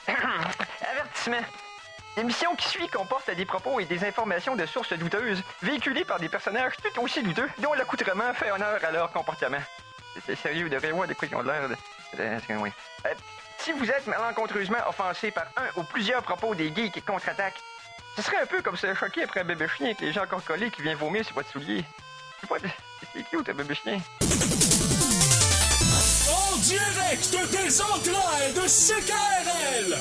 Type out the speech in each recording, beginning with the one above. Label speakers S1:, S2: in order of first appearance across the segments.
S1: Avertissement. L'émission qui suit comporte des propos et des informations de sources douteuses, véhiculées par des personnages tout aussi douteux, dont l'accoutrement fait honneur à leur comportement. C'est sérieux, de voir de quoi ils ont l'air de... Oui. Si vous êtes malencontreusement offensé par un ou plusieurs propos des geeks qui contre-attaquent, ce serait un peu comme se choquer après un bébé chien avec les gens encore collés qui vient vomir sur votre soulier. C'est cute, un bébé chien.
S2: En direct des entrailles de CKRL,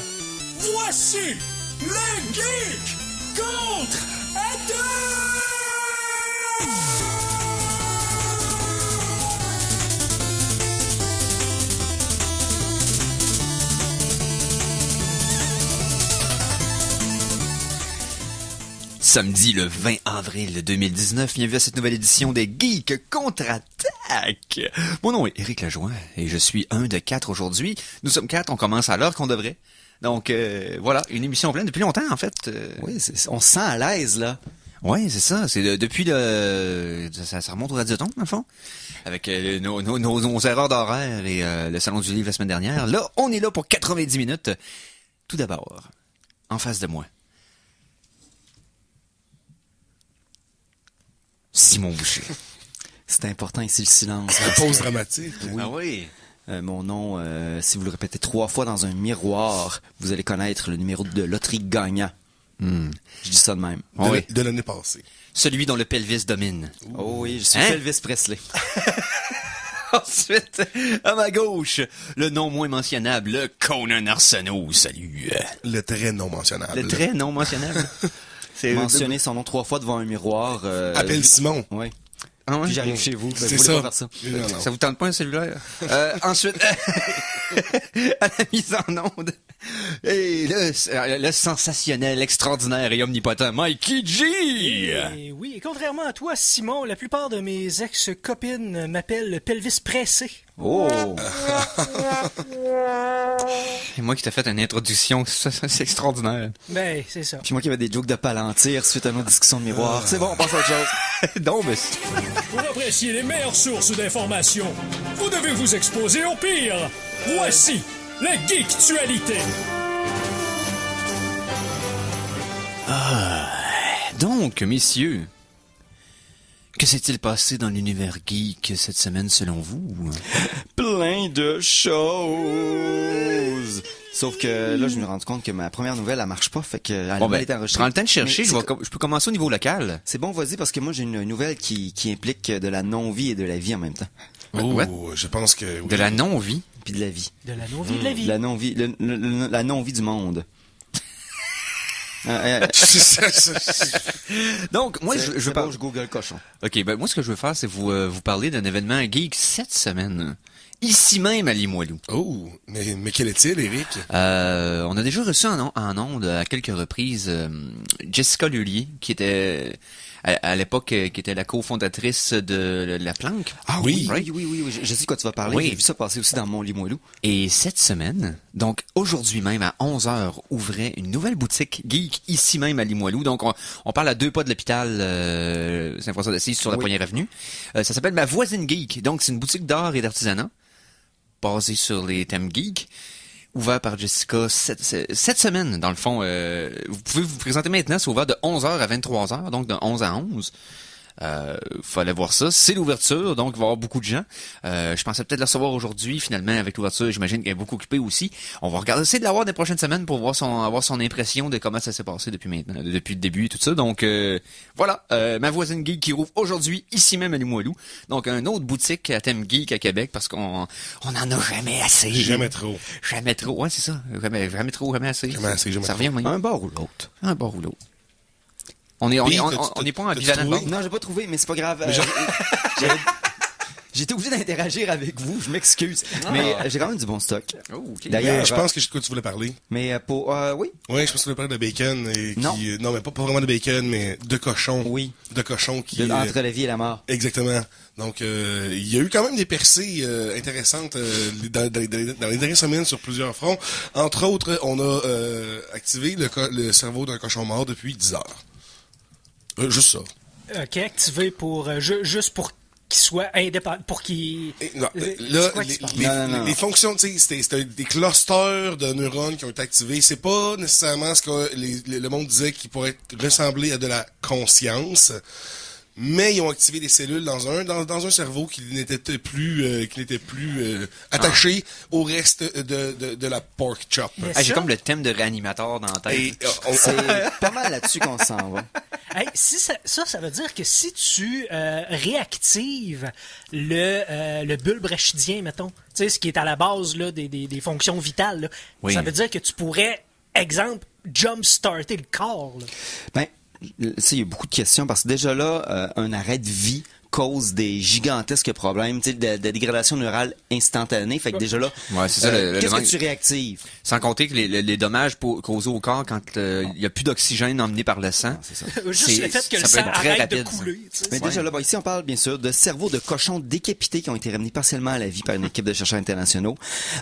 S2: voici les geeks contre-attaque!
S3: Samedi le 20 avril 2019, bienvenue à cette nouvelle édition des Geeks Contre-Attaque. Mon nom est Éric Lajoie et je suis un de 4 aujourd'hui. Nous sommes 4, on commence à l'heure qu'on devrait. Donc voilà, une émission pleine depuis longtemps en fait.
S4: Oui, on se sent à l'aise là.
S3: Oui, c'est ça. C'est depuis le... Ça remonte au Radioton, dans le fond. Avec nos erreurs d'horaire et le Salon du Livre la semaine dernière. Là, on est là pour 90 minutes. Tout d'abord, en face de moi, Simon Boucher.
S4: C'est important ici le silence.
S5: La pause dramatique.
S4: Oui.
S3: Ah oui.
S4: Mon nom, si vous le répétez 3 fois dans un miroir, vous allez connaître le numéro de loterie gagnant. Je dis ça de même.
S5: De l'année passée.
S3: Celui dont le pelvis domine.
S4: Oh oui, je suis Elvis Presley.
S3: Ensuite, à ma gauche, le nom moins mentionnable, le Conan Arsenault. Salut.
S5: Le très non mentionnable.
S3: Le très non mentionnable.
S4: C'est mentionner son nom 3 fois devant un miroir.
S5: Appelle Simon.
S4: Oui.
S3: Ah ouais?
S4: Puis j'arrive chez vous.
S5: C'est
S4: vous
S5: ça.
S4: voulez pas faire ça.
S5: Non.
S3: Ça vous tente pas un cellulaire? Ensuite, à la mise en onde, et le sensationnel, extraordinaire et omnipotent Mikey G!
S6: Oui, et contrairement à toi, Simon, la plupart de mes ex-copines m'appellent Pelvis Pressé.
S4: Oh!
S3: C'est moi qui t'ai fait une introduction, c'est extraordinaire.
S6: Ben, c'est ça.
S4: Puis moi qui avais des jokes de palantir suite à nos discussions de miroir. C'est bon, on passe à autre chose.
S3: Non, mais...
S2: Pour apprécier les meilleures sources d'informations, vous devez vous exposer au pire. Voici les Geektualités.
S3: Donc, messieurs, que s'est-il passé dans l'univers geek cette semaine selon vous?
S4: Plein de choses! Sauf que là, je me suis rendu compte que ma première nouvelle, elle marche pas, fait que elle
S3: Bon,
S4: a été
S3: je
S4: enregistrée.
S3: prends le temps de chercher,
S4: Mais
S3: je peux commencer au niveau local.
S4: C'est bon, vas-y, parce que moi, j'ai une nouvelle qui implique de la non-vie et de la vie en même temps.
S3: What?
S5: Je pense que oui.
S3: De la non-vie?
S4: Puis de la vie.
S6: De la non-vie de la vie.
S4: La non-vie, la non-vie du monde.
S3: Donc, moi, je veux pas...
S4: je Google cochon.
S3: Ok, ben moi, ce que je veux faire, c'est vous parler d'un événement geek cette semaine. Ici même à Limoilou.
S5: Oh, mais quel est-il, Éric?
S3: On a déjà reçu en ondes à quelques reprises Jessica Lullier, qui était à l'époque qui était la cofondatrice de La Planque.
S5: Ah oui.
S4: Oui, je sais de quoi tu vas parler.
S3: Oui.
S4: J'ai vu ça passer aussi dans mon Limoilou.
S3: Et cette semaine, donc aujourd'hui même à 11h, ouvrait une nouvelle boutique geek ici même à Limoilou. Donc on parle à 2 pas de l'hôpital Saint-François-d'Assise sur la Première Avenue. Ça s'appelle Ma Voisine Geek. Donc c'est une boutique d'art et d'artisanat basée sur les thèmes geek. Ouvert par Jessica cette semaine, dans le fond. Vous pouvez vous présenter maintenant, c'est ouvert de 11h à 23h, donc de 11 à 11. Faut aller voir ça. C'est l'ouverture, donc il va y avoir beaucoup de gens. Je pensais peut-être la recevoir aujourd'hui, finalement, avec l'ouverture, j'imagine qu'elle est beaucoup occupée aussi. On va essayer de l'avoir des prochaines semaines pour avoir son impression de comment ça s'est passé depuis le début et tout ça. Donc voilà, Ma Voisine Geek qui rouvre aujourd'hui, ici même à Limoilou. Donc une autre boutique à thème geek à Québec, parce qu'on en a jamais assez.
S5: Jamais trop.
S3: Jamais trop, ouais, c'est ça. Jamais trop, jamais assez. Ça revient même.
S4: Un bar ou l'autre.
S3: Un bar ou l'autre. On est pas en ambivalent.
S5: trouvé?
S4: Non, j'ai pas trouvé, mais c'est pas grave. J'étais obligé d'interagir avec vous, je m'excuse. Mais j'ai quand même du bon stock.
S3: Oh, ok.
S4: D'ailleurs,
S5: Je pense que je sais de quoi tu voulais parler.
S4: mais pour... oui?
S5: Oui, je pense que tu voulais parler de bacon.
S4: Non.
S5: Non, mais pas vraiment de bacon, mais de cochon.
S4: Oui.
S5: De cochon qui...
S4: Entre la vie et la mort.
S5: Exactement. Donc, il y a eu quand même des percées intéressantes dans les dernières semaines sur plusieurs fronts. Entre autres, on a activé le cerveau d'un cochon mort depuis 10 heures. Juste ça.
S6: Ok, activé pour... juste pour qu'il soit indépendant, pour qu'il...
S5: Non,
S6: C'est
S5: là,
S6: quoi qui se passe?
S4: Non.
S5: les fonctions, tu sais, c'était des clusters de neurones qui ont été activés. C'est pas nécessairement ce que le monde disait qui pourrait ressembler à de la conscience. Mais ils ont activé des cellules dans un cerveau qui n'était plus attaché au reste de la pork chop.
S6: Mais
S3: Ah, j'ai
S6: ça-
S3: comme le thème de réanimateur dans la tête.
S5: Et
S4: C'est pas mal là-dessus qu'on s'en va.
S6: Hey, si ça veut dire que si tu réactives le bulbe rachidien, mettons, tu sais, ce qui est à la base là, des fonctions vitales, là,
S3: Oui.
S6: ça veut dire que tu pourrais, exemple, jump-starter le corps. Là.
S4: Ben, il y a beaucoup de questions parce que déjà là, un arrêt de vie cause des gigantesques problèmes, tu sais, de dégradation neurale instantanée. Fait que déjà là,
S3: Ouais, c'est ça, le
S4: qu'est-ce
S3: manque-
S4: que tu réactives?
S3: Sans compter que les dommages causés au corps quand il n'y a plus d'oxygène emmené par le sang.
S4: C'est ça.
S6: Juste
S3: C'est-
S6: le fait que
S3: ça
S6: le
S3: peut
S6: sang
S3: être très
S6: arrête de
S3: rapide, ça.
S6: couler. tu sais.
S4: Mais déjà là, bon, ici on parle bien sûr de cerveaux de cochons décapités qui ont été ramenés partiellement à la vie par une équipe de chercheurs internationaux.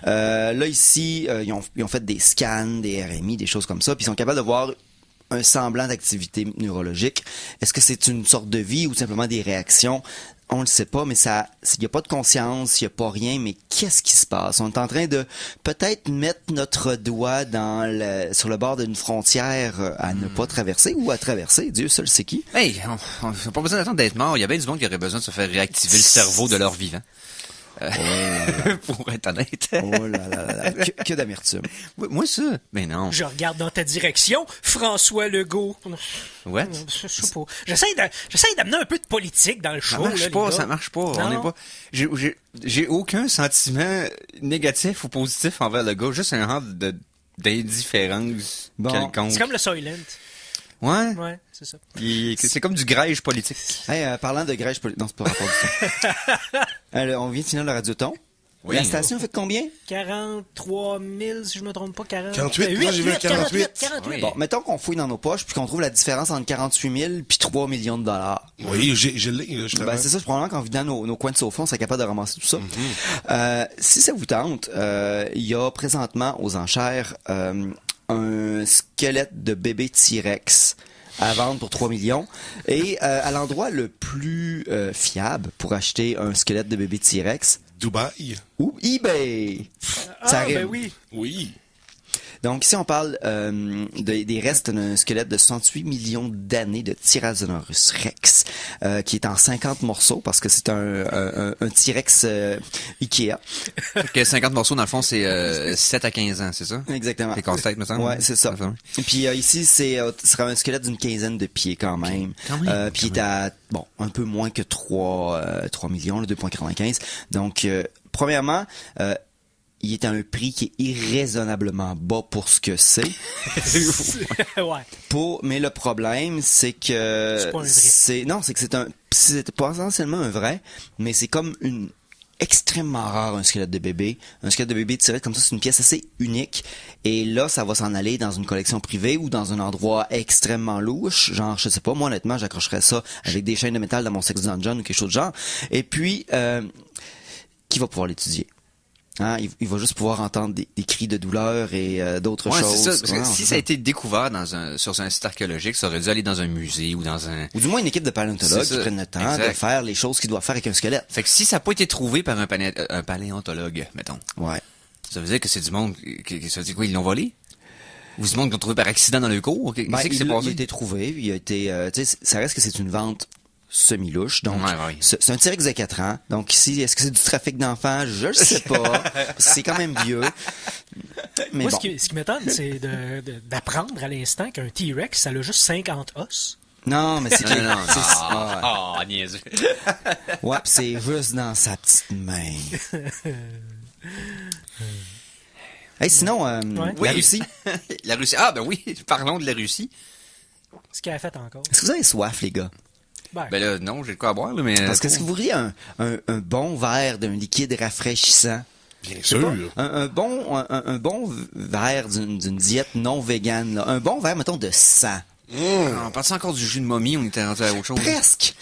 S4: Là ici, ils ont fait des scans, des RMI, des choses comme ça, puis ils sont capables de voir un semblant d'activité neurologique. Est-ce que c'est une sorte de vie ou simplement des réactions? On le sait pas, mais il n'y a pas de conscience, il n'y a pas rien, mais qu'est-ce qui se passe? On est en train de peut-être mettre notre doigt sur le bord d'une frontière à ne pas traverser ou à traverser. Dieu seul sait qui.
S3: Hey, on n'a pas besoin d'attendre d'être mort. Il y a bien du monde qui aurait besoin de se faire réactiver le cerveau de leur vivant. Pour être honnête.
S4: Oh là là là là. Que d'amertume.
S3: Moi, ça. Mais non.
S6: Je regarde dans ta direction, François Legault.
S3: What?
S6: Je sais pas. J'essaie d'amener un peu de politique dans le
S3: Ça
S6: show.
S3: marche
S6: là,
S3: pas,
S6: les gars.
S3: ça marche pas.
S6: Non.
S3: On n'est pas. J'ai aucun sentiment négatif ou positif envers le gars. Juste un genre d'indifférence
S4: Bon.
S3: quelconque.
S6: C'est comme le Soylent.
S3: Ouais.
S6: Ouais, c'est ça.
S3: C'est comme du grège politique.
S4: Hey, parlant de grèche politique, non, c'est pas rapport du tout. On vient de finir le radioton.
S3: Oui.
S4: La station fait combien?
S6: 43 000, si je me trompe pas,
S5: 48, moi, j'ai vu un 48.
S6: 48.
S3: Oui.
S4: Bon, mettons qu'on fouille dans nos poches puis qu'on trouve la différence entre 48 000 puis 3 millions de dollars.
S5: Oui, je l'ai, là, justement.
S4: Ben, c'est ça, c'est probablement qu'en vidant nos coins de sofa, on serait capable de ramasser tout ça. Si ça vous tente, il y a présentement aux enchères un squelette de bébé T-Rex à vendre pour 3 millions. Et à l'endroit le plus fiable pour acheter un squelette de bébé T-Rex,
S5: Dubaï.
S4: ou eBay. Ça
S6: Ah, ben
S4: rime.
S6: oui.
S5: Oui.
S4: Donc ici, on parle des restes d'un squelette de 68 millions d'années de Tyrannosaurus Rex, qui est en 50 morceaux parce que c'est un T-Rex Ikea.
S3: Que 50 morceaux, dans le fond, c'est 7 à 15 ans, c'est ça?
S4: Exactement.
S3: C'est casse-tête, me semble.
S4: Ouais, c'est ça. Et puis ici, ce sera un squelette d'une quinzaine de pieds quand même.
S3: Quand même,
S4: Puis il est à, un peu moins que 3 millions, là, 2,95. Donc, premièrement, il est à un prix qui est irraisonnablement bas pour ce que c'est.
S6: Ouais.
S4: Mais le problème, c'est que
S6: C'est pas un vrai.
S4: c'est potentiellement un vrai, mais c'est comme extrêmement rare un squelette de bébé. Un squelette de bébé tiré comme ça, c'est une pièce assez unique. Et là, ça va s'en aller dans une collection privée ou dans un endroit extrêmement louche. Genre, je sais pas, moi honnêtement, j'accrocherais ça avec des chaînes de métal dans mon sex dungeon ou quelque chose de genre. Et puis, qui va pouvoir l'étudier? Hein, il va juste pouvoir entendre des cris de douleur et d'autres
S3: Ouais,
S4: choses.
S3: c'est ça. Parce que
S4: Ouais,
S3: si
S4: c'est
S3: ça a été découvert sur un site archéologique, ça aurait dû aller dans un musée ou dans un...
S4: Ou du moins une équipe de paléontologues
S3: C'est ça.
S4: qui prennent le temps
S3: Exact.
S4: de faire les choses qu'ils doivent faire avec un squelette.
S3: Fait que si ça n'a pas été trouvé par un paléontologue, mettons,
S4: Ouais.
S3: ça veut dire que c'est du monde ça veut dire quoi, ils l'ont volé? Ou c'est du monde qu'ils l'ont trouvé par accident dans le cours? Qu'est-ce qui s'est
S4: Il a
S3: passé?
S4: été trouvé, il a été, tu sais, ça reste que c'est une vente semi-louche. Donc,
S3: Ouais.
S4: c'est un T-Rex de 4 ans. Donc ici, est-ce que c'est du trafic d'enfants? Je le sais pas. C'est quand même vieux. Mais
S6: Moi,
S4: bon.
S6: ce qui m'étonne, c'est d'apprendre à l'instant qu'un T-Rex, ça a juste 50 os.
S4: Non, mais c'est que...
S3: Non.
S4: c'est-
S3: Ah, niaiseux.
S4: ouais, pis c'est juste dans sa petite main. Hey, sinon,
S6: Ouais.
S4: la Russie,
S3: La Russie. Ah, ben oui, parlons de la Russie.
S6: Ce qu'il a fait encore.
S4: est-ce que vous avez soif, les gars?
S3: Ben là, non, j'ai de quoi à boire, là, mais...
S4: Parce que est-ce que vous voudriez un bon verre d'un liquide rafraîchissant?
S5: Bien
S4: Je sais
S5: sûr.
S4: pas, un bon verre d'une diète non végane, là. Un bon verre, mettons, de sang.
S3: On parle encore du jus de momie, on était rendu à autre chose.
S4: Presque.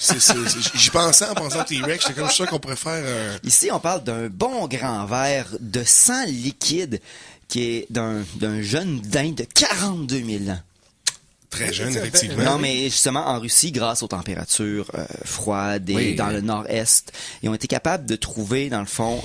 S5: J'y pensais en pensant au T-Rex. J'étais comme sûr qu'on pourrait faire
S4: Ici, on parle d'un bon grand verre de sang liquide qui est d'un jeune daim de 42 000 ans.
S5: très jeune,
S6: Ça,
S5: effectivement.
S4: Non, mais justement, en Russie, grâce aux températures froides et dans le nord-est, ils ont été capables de trouver, dans le fond,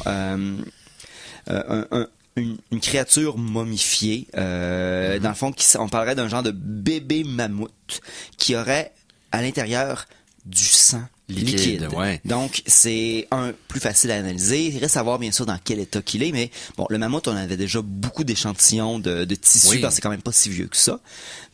S4: une créature momifiée. Dans le fond, on parlerait d'un genre de bébé mammouth qui aurait à l'intérieur du sang liquide.
S3: Ouais.
S4: Donc, c'est plus facile à analyser. Il reste à voir, bien sûr, dans quel état qu'il est, mais bon, le mammouth, on avait déjà beaucoup d'échantillons de tissus, parce que c'est quand même pas si vieux que ça.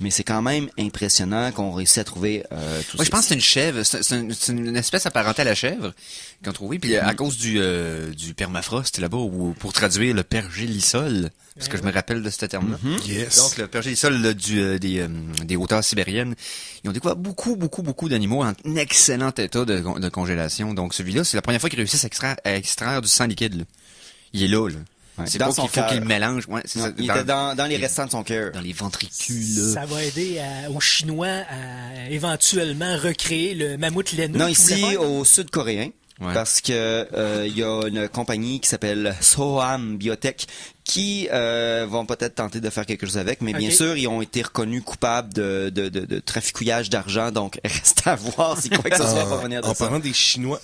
S4: Mais c'est quand même impressionnant qu'on réussit à trouver tout ça.
S3: Moi, je pense que c'est une chèvre. C'est une espèce apparentée à la chèvre qu'ils ont trouvé. Puis à cause du permafrost là-bas, ou pour traduire le pergélisol, parce que je me rappelle de ce terme-là.
S5: Yes.
S3: Donc, le pergélisol là, des hauteurs sibériennes, ils ont découvert beaucoup d'animaux en excellent état de congélation. Donc, celui-là, c'est la première fois qu'ils réussissent à extraire du sang liquide. Là. Il est là.
S4: Ouais,
S3: C'est
S4: dans
S3: pas
S4: son
S3: qu'il faut
S4: cœur.
S3: qu'il le mélange. Ouais, c'est ça.
S4: Il était dans les restants de son cœur.
S3: Dans les ventricules.
S6: Ça va aider aux Chinois à éventuellement recréer le mammouth laineux.
S4: Non,
S6: qu'ils voulaient
S4: ici,
S6: faire.
S4: au sud-coréen.
S3: Ouais.
S4: Parce que il y a une compagnie qui s'appelle Soham Biotech qui vont peut-être tenter de faire quelque chose avec, mais bien
S6: Ok.
S4: sûr, ils ont été reconnus coupables de traficouillage d'argent, donc reste à voir si quoi que ce soit va venir de
S5: En
S4: ça.
S5: parlant des Chinois,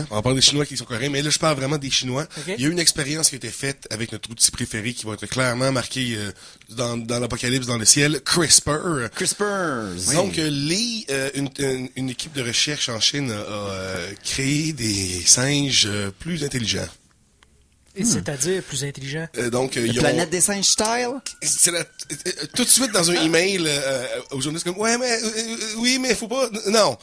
S5: on parle des Chinois qui sont coréens, mais là, je parle vraiment des Chinois.
S6: Ok.
S5: Il y a eu une expérience qui a été faite avec notre outil préféré qui va être clairement marqué dans l'apocalypse dans le ciel, CRISPR.
S4: CRISPR.
S5: Donc, une équipe de recherche en Chine a créé des singes plus intelligents.
S6: Et c'est-à-dire plus intelligent.
S5: Ils
S4: Planète des singes style.
S5: tout de suite dans un email aux journalistes comme oui mais faut pas non.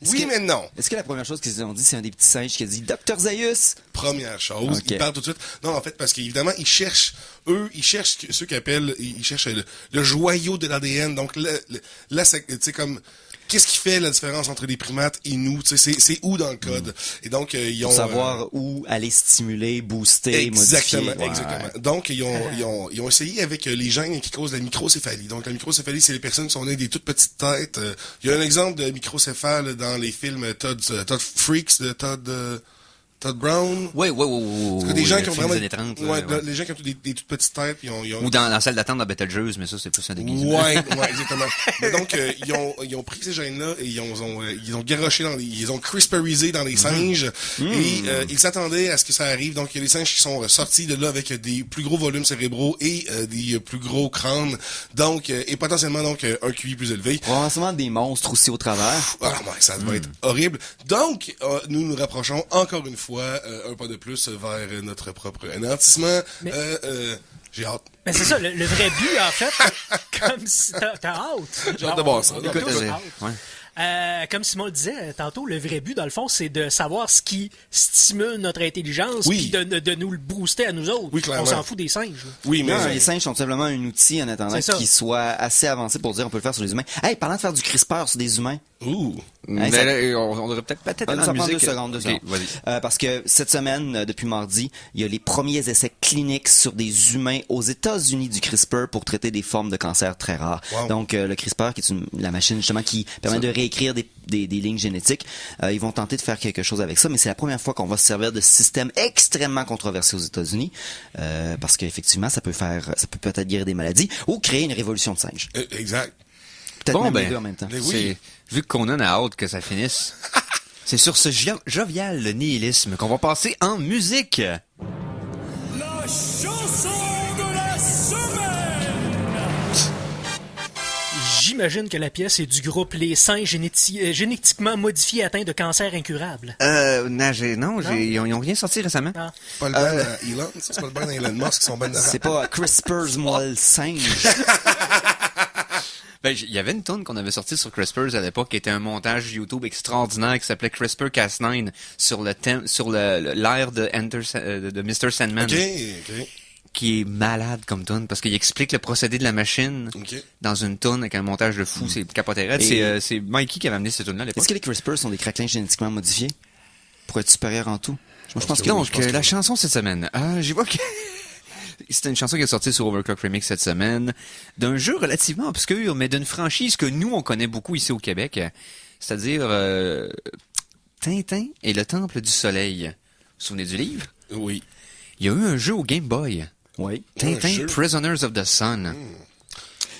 S5: Oui, mais non.
S4: Est-ce que la première chose qu'ils ont dit, c'est un des petits singes qui a dit Dr Zaius?
S5: Première chose,
S4: Ok.
S5: ils parlent tout de suite. Non, en fait, parce qu'évidemment, ils cherchent ceux qui appellent, ils cherchent le joyau de l'ADN. Donc là, c'est, tu sais, comme, qu'est-ce qui fait la différence entre les primates et nous? Tu sais, c'est où dans le code? Et donc, ils ont...
S4: Pour savoir où aller stimuler, booster,
S5: Exactement,
S4: modifier. Ouais.
S5: exactement. Donc, ils ont essayé avec les gènes qui causent la microcéphalie. Donc, la microcéphalie, c'est les personnes qui sont nées des toutes petites têtes. Il y a un exemple de microcéphale dans les films Todd Freaks de Todd Brown.
S3: Ouais.
S5: Des gens qui ont
S3: film
S5: vraiment...
S3: des années 30.
S5: ouais,
S3: ouais.
S5: les gens qui ont des toutes petites têtes. Puis ils ont
S3: Ou dans la salle d'attente dans Betelgeuse, mais ça, c'est plus un déguisement.
S5: Ouais, exactement. Mais donc, ils ont pris ces gènes-là et ils ont garoché ils ont CRISPRisé dans les singes et ils s'attendaient à ce que ça arrive. Donc, il y a des singes qui sont sortis de là avec des plus gros volumes cérébraux et des plus gros crânes. Donc, et potentiellement, donc, un QI plus élevé.
S4: Probablement des monstres aussi au travers.
S5: Ah, ouais, ça doit être horrible. Donc, nous nous rapprochons encore une fois un pas de plus vers notre propre anéantissement.
S6: Mais-
S5: J'ai hâte.
S6: Mais c'est ça, le vrai but, en fait, comme si t'as hâte.
S5: J'ai hâte de voir ça.
S6: On a
S5: Écoute,
S6: tous
S3: ouais.
S6: hâte. Comme Simon le disait tantôt, le vrai but, dans le fond, c'est de savoir ce qui stimule notre intelligence,
S5: Oui.
S6: puis de nous le booster à nous autres.
S5: Oui, clairement.
S6: On s'en fout des singes. là.
S5: Oui, mais...
S4: Non, les singes sont simplement un outil en attendant
S6: C'est ça.
S4: qu'il soit assez avancé pour dire on peut le faire sur les humains. Hey, parlant de faire du CRISPR sur des humains.
S5: Ouh.
S3: Mais
S4: ça-
S3: là, on devrait peut-être
S4: Ça
S3: dans la
S4: prend
S3: musique.
S4: deux secondes.
S3: Ok, vas-y.
S4: Parce que cette semaine, depuis mardi, il y a les premiers essais cliniques sur des humains aux États-Unis du CRISPR pour traiter des formes de cancer très rares.
S5: Wow.
S4: Donc, le CRISPR, qui est la machine justement qui permet de réécrire des lignes génétiques, ils vont tenter de faire quelque chose avec ça, mais c'est la première fois qu'on va se servir de ce système extrêmement controversé aux États-Unis, parce qu'effectivement, ça peut peut-être guérir des maladies ou créer une révolution de singes.
S5: Exact.
S4: Peut-être
S3: Bon,
S4: même
S3: ben,
S4: les deux en même temps.
S5: Mais oui.
S3: Vu qu'on a hâte que ça finisse, c'est sur ce jovial nihilisme qu'on va passer en musique.
S2: La chanson de la semaine!
S6: J'imagine que la pièce est du groupe Les Singes génétiquement modifiés atteints de cancer incurable.
S3: Ils ont rien sorti récemment.
S6: Ah.
S5: Pas le ban à Elon, ça, c'est pas le ban à Elon Musk, ils sont ban
S4: C'est pas CRISPR's moi le singe.
S3: Ben, il y avait une tune qu'on avait sortie sur CRISPR à l'époque qui était un montage YouTube extraordinaire qui s'appelait CRISPR-Cas9 sur l'ère de Mr. Sandman.
S5: Ok.
S3: Qui est malade comme tune parce qu'il explique le procédé de la machine
S5: Ok.
S3: dans une tune avec un montage de fou, c'est capoté raide.
S4: Et-
S3: C'est Mikey qui avait amené cette tune là à l'époque.
S4: Est-ce que les CRISPR sont des craquelins génétiquement modifiés pour être supérieurs en tout? Je pense que
S5: oui.
S3: Donc,
S5: je pense que
S3: la
S5: oui.
S3: chanson cette semaine. J'y vois que... C'était une chanson qui est sortie sur Overclock Remix cette semaine, d'un jeu relativement obscur, mais d'une franchise que nous, on connaît beaucoup ici au Québec, c'est-à-dire Tintin et le Temple du Soleil. Vous vous souvenez du livre?
S5: Oui.
S3: Il y a eu un jeu au Game Boy,
S4: oui.
S3: Tintin
S5: jeu?
S3: Prisoners of the Sun.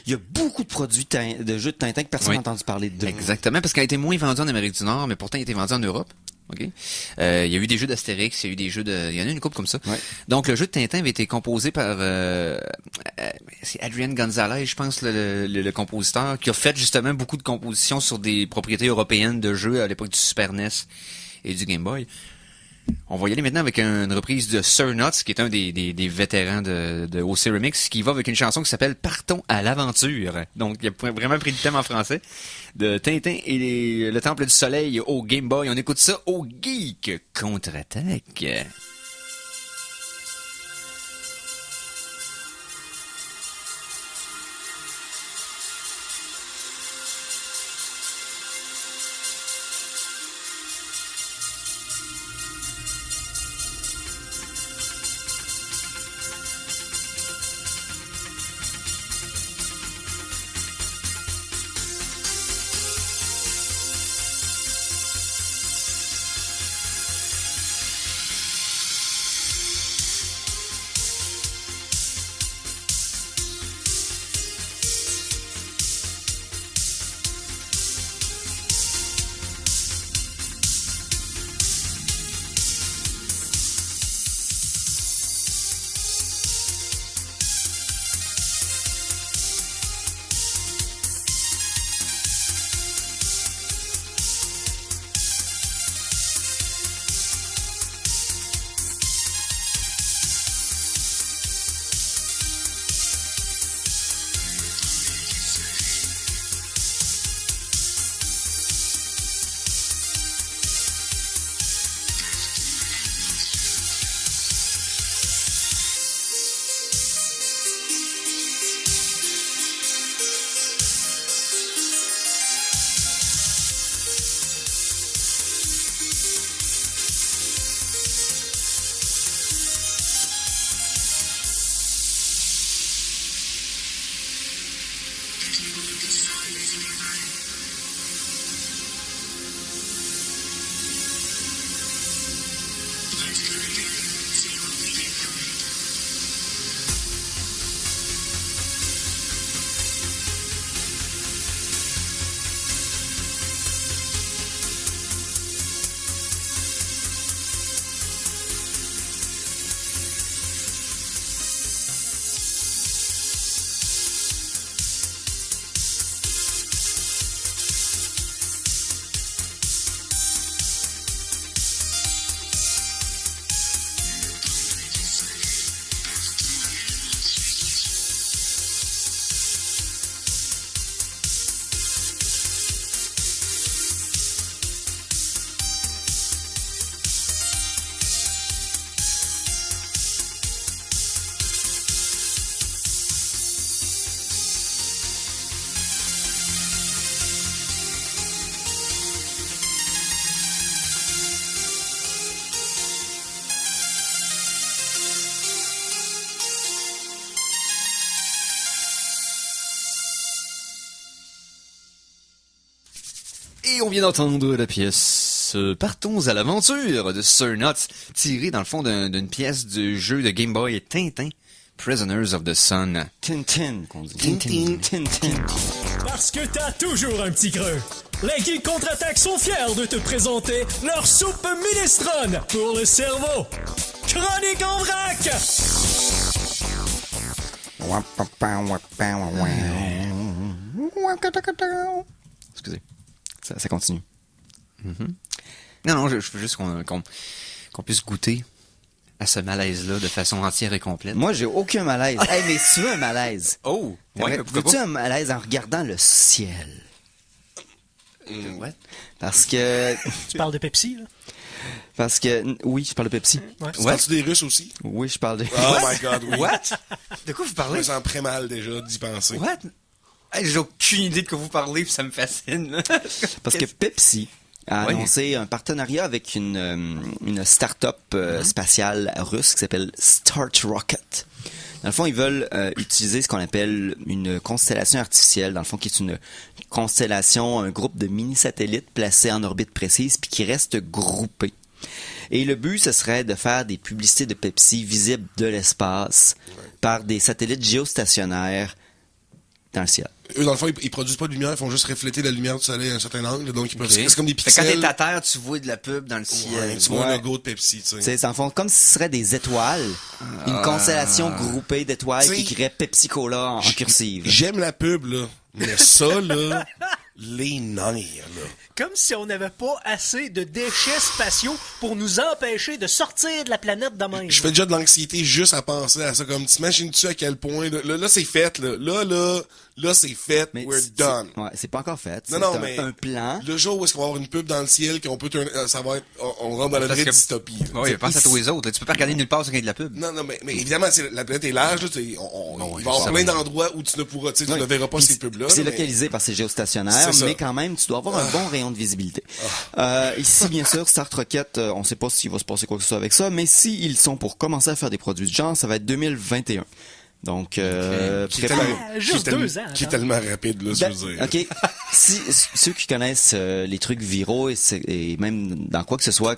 S4: Il y a beaucoup de produits de jeux de Tintin que personne n'a entendu parler de.
S3: Exactement, parce qu'il a été moins vendu en Amérique du Nord, mais pourtant il a été vendu en Europe. OK. Il y a eu des jeux d'Astérix, il y a eu des jeux il y en a une couple comme ça.
S4: Ouais.
S3: Donc, le jeu de Tintin avait été composé par, c'est Adrian Gonzalez, je pense, le compositeur, qui a fait justement beaucoup de compositions sur des propriétés européennes de jeux à l'époque du Super NES et du Game Boy. On va y aller maintenant avec une reprise de Sir Nuts, qui est un des vétérans de OC Remix, qui va avec une chanson qui s'appelle Partons à l'aventure. Donc, il a vraiment pris le thème en français de Tintin et le Temple du Soleil au Game Boy. On écoute ça au Geek Contre-Attaque. Et on vient d'entendre la pièce Partons à l'aventure de Sir Nuts, tirée dans le fond d'une pièce du jeu de Game Boy Tintin, Prisoners of the Sun.
S4: Tintin, qu'on dit.
S5: Tintin.
S2: Parce que t'as toujours un petit creux. Les Geeks Contre-Attaque sont fiers de te présenter leur soupe minestrone pour le cerveau. Chronique en vrac!
S4: Excusez. Ça continue.
S3: Non, je veux juste qu'on puisse goûter à ce malaise-là de façon entière et complète.
S4: Moi, j'ai aucun malaise. Hey, mais si tu veux un malaise?
S3: Oh! Ouais, pourquoi
S4: veux-tu
S3: pas?
S4: un malaise en regardant le ciel?
S3: Ouais.
S4: Parce que...
S6: Tu parles de Pepsi, là?
S4: Parce que... Oui, je parle de Pepsi.
S6: Ouais.
S5: Tu parles-tu des Russes aussi?
S4: Oui, je parle de...
S5: Oh my God, oui.
S3: What? De quoi vous
S5: Je
S3: parlez?
S5: me sens très mal déjà d'y penser.
S3: What? Hey, j'ai aucune idée de quoi vous parlez, puis ça me fascine. Là.
S4: Parce que Pepsi a
S3: Ouais.
S4: annoncé un partenariat avec une start-up spatiale russe qui s'appelle Start Rocket. Dans le fond, ils veulent utiliser ce qu'on appelle une constellation artificielle, dans le fond, qui est une constellation, un groupe de mini-satellites placés en orbite précise, puis qui restent groupés. Et le but, ce serait de faire des publicités de Pepsi visibles de l'espace par des satellites géostationnaires dans le ciel.
S5: Eux, dans le fond, ils produisent pas de lumière, ils font juste refléter la lumière du soleil à un certain angle. Donc, ils peuvent, c'est comme des
S3: Fait que quand
S5: pixels.
S3: t'es à terre, tu vois de la pub dans le ciel.
S5: Ouais, tu vois un
S4: Ouais.
S5: logo de Pepsi, tu sais.
S4: C'est en fond comme si ce serait des étoiles, une constellation groupée d'étoiles
S5: T'sais,
S4: qui créerait Pepsi Cola en cursive.
S5: J'aime la pub, là. Mais ça, là, les nonnies, là.
S6: Comme si on n'avait pas assez de déchets spatiaux pour nous empêcher de sortir de la planète de même.
S5: Je fais déjà de l'anxiété juste à penser à ça. Comme, t'imagines-tu à quel point, là, c'est fait, là. Là, c'est fait. We're done.
S4: Ouais, c'est pas encore fait.
S5: Non,
S4: C'est
S5: non, mais
S4: un plan.
S5: le jour où est-ce qu'on va avoir une pub dans le ciel, qu'on peut ça va être, on rentre dans la
S3: Parce
S5: vraie
S3: que-
S5: dystopie. là.
S3: Oui, pense à tous les autres. Là. Tu peux pas regarder nulle part sans qu'il y ait de la pub.
S5: Non, mais évidemment, la planète est large, là, il va y avoir
S3: ça
S5: plein
S3: va.
S5: d'endroits où tu ne pourras, tu
S4: Ouais.
S5: ne verras pas
S4: Puis
S5: ces pubs-là.
S4: C'est
S5: là, mais-
S4: localisé parce que c'est géostationnaire,
S5: C'est ça.
S4: mais quand même, tu dois avoir un bon rayon de visibilité. Ici, bien sûr, Start Rocket, on sait pas s'il va se passer quoi que ce soit avec ça, mais s'ils sont pour commencer à faire des produits de genre, ça va être 2021. Donc,
S5: Qui est
S4: préparez-
S5: tellement-
S6: juste
S5: qui est
S6: 2 ans,
S5: Qui est
S6: attends.
S5: tellement rapide, là,
S4: Ben,
S5: je veux dire.
S4: OK. Si ceux qui connaissent les trucs viraux et même dans quoi que ce soit,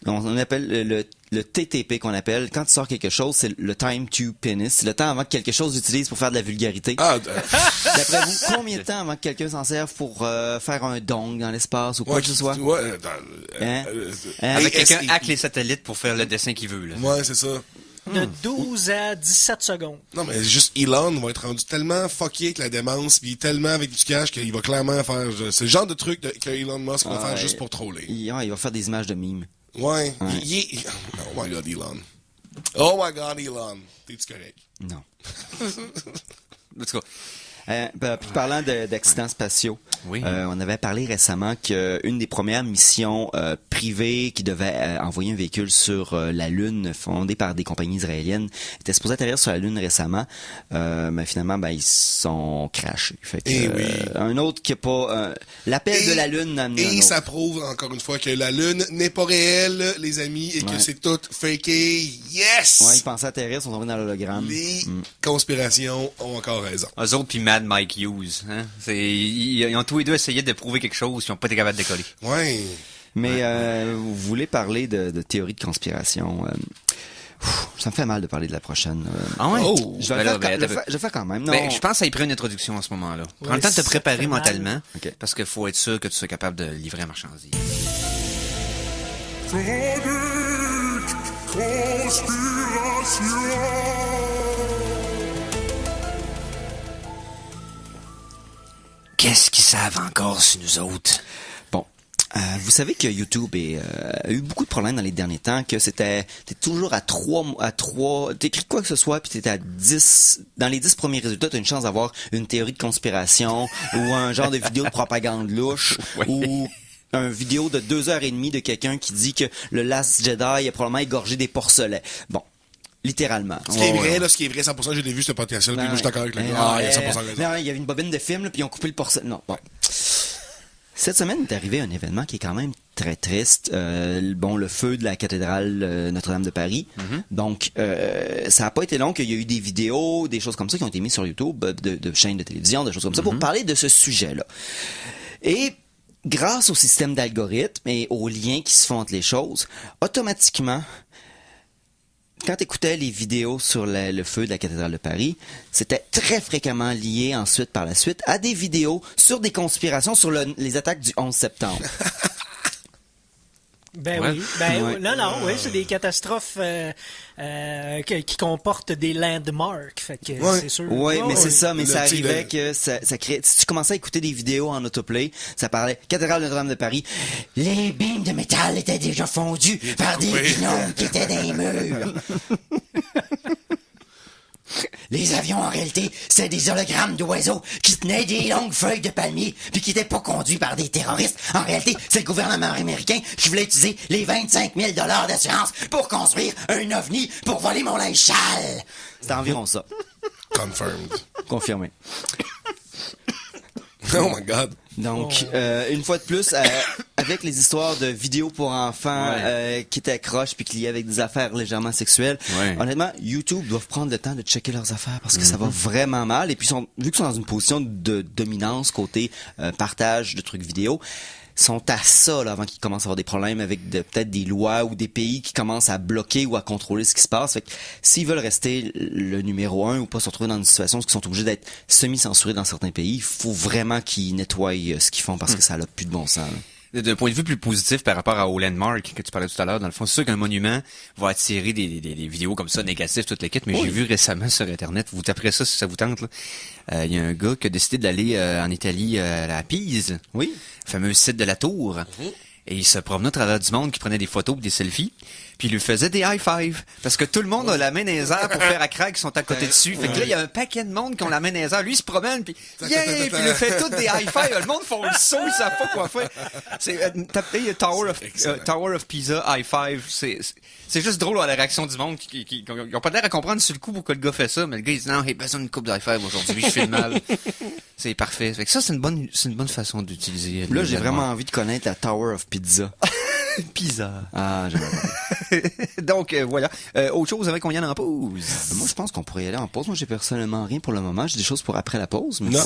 S4: on appelle le TTP qu'on appelle. Quand tu sors quelque chose, c'est le time to penis. C'est le temps avant que quelque chose l'utilise pour faire de la vulgarité. D'après vous, combien de temps avant que quelqu'un s'en serve pour faire un dong dans l'espace ou quoi que ce soit?
S5: Ouais,
S4: Hein?
S3: Avec quelqu'un
S5: ASAP.
S3: hack les satellites pour faire le dessin qu'il veut. Là.
S5: Ouais, c'est ça.
S6: De 12 à 17 secondes.
S5: Non, mais juste Elon va être rendu tellement fucké avec la démence, puis tellement avec du cash qu'il va clairement faire. C'est le genre de truc que Elon Musk va faire juste pour troller.
S4: Il va faire des images de mimes.
S5: Ouais. Oh my god, Elon. Oh my god, Elon. T'es-tu correct?
S4: Non.
S3: En tout cas,
S4: Puis parlant d'accidents spatiaux,
S3: Oui.
S4: on avait parlé récemment qu'une des premières missions privées qui devait envoyer un véhicule sur la Lune, fondée par des compagnies israéliennes, était supposée atterrir sur la Lune récemment, mais finalement, ils sont crashés. Fait que,
S5: oui.
S4: un autre qui a pas... L'appel de la Lune n'a amené un
S5: Et
S4: autre.
S5: ça prouve encore une fois que la Lune n'est pas réelle, les amis, et que
S4: Ouais.
S5: c'est tout faké. Yes!
S4: Ouais, ils pensaient atterrir, ils sont tombés dans l'hologramme.
S5: Les conspirations ont encore raison.
S3: eux autres puis Mad Mike Hughes. Hein? Ils ont tous les deux essayé de prouver quelque chose, ils ont pas été capables de décoller.
S5: Ouais.
S4: Mais vous voulez parler de théorie de conspiration. Ça me fait mal de parler de la prochaine.
S3: Ah ouais?
S5: Oh!
S4: Je vais le faire quand même. Non.
S3: Ben, je pense que ça y prend une introduction en ce moment-là. Prends le temps de te
S6: ça
S3: préparer
S6: fait mal.
S3: mentalement,
S4: Ok.
S3: parce qu'il faut être sûr que tu sois capable de livrer la marchandise. Qu'est-ce qu'ils savent encore sur nous autres?
S4: Bon. Vous savez que YouTube a eu beaucoup de problèmes dans les derniers temps, que t'es toujours à 3, t'écris quoi que ce soit, puis t'es à 10, dans les 10 premiers résultats, t'as une chance d'avoir une théorie de conspiration, ou un genre de vidéo de propagande louche, ou un vidéo de 2h30 de quelqu'un qui dit que le Last Jedi a probablement égorgé des porcelets. Bon. Littéralement.
S5: Ce qui est vrai, là, ce qui est vrai, 100%, j'ai vu ce podcast-là, puis moi, je suis d'accord avec le gars. Ah, il y a 100% raison.
S4: Non, il y avait une bobine de film, là, puis ils ont coupé le porcelain. Non, bon. Cette semaine est arrivé un événement qui est quand même très triste. Le feu de la cathédrale Notre-Dame de Paris. Donc, ça n'a pas été long qu'il y a eu des vidéos, des choses comme ça qui ont été mises sur YouTube, de chaînes de télévision, des choses comme ça, pour parler de ce sujet-là. Et grâce au système d'algorithmes et aux liens qui se font entre les choses, automatiquement, quand tu écoutais les vidéos sur le feu de la cathédrale de Paris, c'était très fréquemment lié ensuite, par la suite, à des vidéos sur des conspirations sur les attaques du 11 septembre.
S6: Ben
S3: Ouais.
S6: oui. Ben
S4: Ouais.
S6: non, oui, c'est des catastrophes qui comportent des landmarks. Fait que
S5: Ouais.
S6: c'est sûr.
S4: Oui, mais c'est ça, mais
S5: Le
S4: ça
S5: petit-
S4: arrivait que ça crée... Si tu commençais à écouter des vidéos en autoplay, ça parlait cathédrale Notre-Dame de Paris. Les beams de métal étaient déjà fondus par des
S5: coupés.
S4: gnomes qui étaient dans les murs. Les avions, en réalité, c'était des hologrammes d'oiseaux qui tenaient des longues feuilles de palmier puis qui n'étaient pas conduits par des terroristes. En réalité, c'est le gouvernement américain qui voulait utiliser les 25 000 $ d'assurance pour construire un ovni pour voler mon linge sale. C'était environ ça.
S5: Confirmed.
S4: Confirmé.
S5: Oh my god.
S4: Donc, une fois de plus, avec les histoires de vidéos pour enfants qui étaient croches puis qui liaient avec des affaires légèrement sexuelles,
S3: Ouais.
S4: honnêtement, YouTube doivent prendre le temps de checker leurs affaires parce que ça va vraiment mal. Et puis, vu qu'ils sont dans une position de dominance côté partage de trucs vidéo, sont à ça là, avant qu'ils commencent à avoir des problèmes avec peut-être des lois ou des pays qui commencent à bloquer ou à contrôler ce qui se passe. Fait que s'ils veulent rester le numéro 1 ou pas se retrouver dans une situation où ils sont obligés d'être semi-censurés dans certains pays, il faut vraiment qu'ils nettoient ce qu'ils font parce que ça n'a plus de bon sens. Là.
S3: D'un point de vue plus positif par rapport au landmark que tu parlais tout à l'heure, dans le fond, c'est sûr qu'un monument va attirer des vidéos comme ça, négatives, toute l'équipe, mais j'ai vu récemment sur Internet, vous taperez ça si ça vous tente, là. Il y a un gars qui a décidé d'aller en Italie à Pise.
S4: Oui.
S3: Le fameux site de la tour. Et il se promenait à travers du monde qui prenait des photos et des selfies. Puis il lui faisait des high-five. Parce que tout le monde a la main dans les airs pour faire à crack qui sont à côté dessus. Fait que là, il y a un paquet de monde qui ont la main dans les airs. Lui, il se promène, puis yeah! Puis il lui fait toutes des high-five. Le monde font le saut, ils savent pas quoi faire. C'est tapez Tower of Pisa high-five. C'est juste drôle à la réaction du monde qui ont pas l'air à comprendre sur le coup pourquoi le gars fait ça. Mais le gars, il dit non, j'ai besoin d'une coupe de high-five aujourd'hui, je fais le mal. C'est parfait. Fait que ça, c'est une bonne façon d'utiliser.
S4: Là, j'ai vraiment envie de connaître la Tower of Pizza.
S3: Pizza.
S4: Ah, j'aimerais.
S3: Donc, voilà. Autre chose avant qu'on y aille en pause.
S4: Moi, je pense qu'on pourrait y aller en pause. Moi, j'ai personnellement rien pour le moment. J'ai des choses pour après la pause. Mais
S5: Non,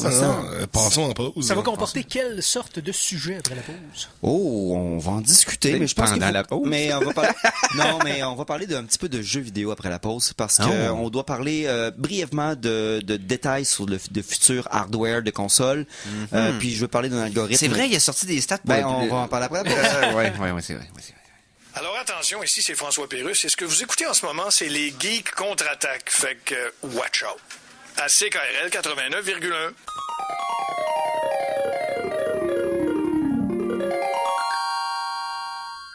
S5: passons en pause.
S6: Ça va comporter quelle sorte de sujet après la pause?
S4: Oh, on va en discuter, mais je pense
S3: pendant la pause.
S4: Mais on va parler. Non, mais on va parler d'un petit peu de jeux vidéo après la pause parce que on doit parler brièvement de détails sur le futur hardware de console. Puis je veux parler d'un algorithme.
S3: C'est vrai, il a sorti des stats.
S4: On va en parler après.
S3: Ouais, c'est vrai.
S7: Alors attention, ici c'est François Pérusse et ce que vous écoutez en ce moment, c'est les Geeks contre-attaque. Fait que watch out. À CKRL 89,1.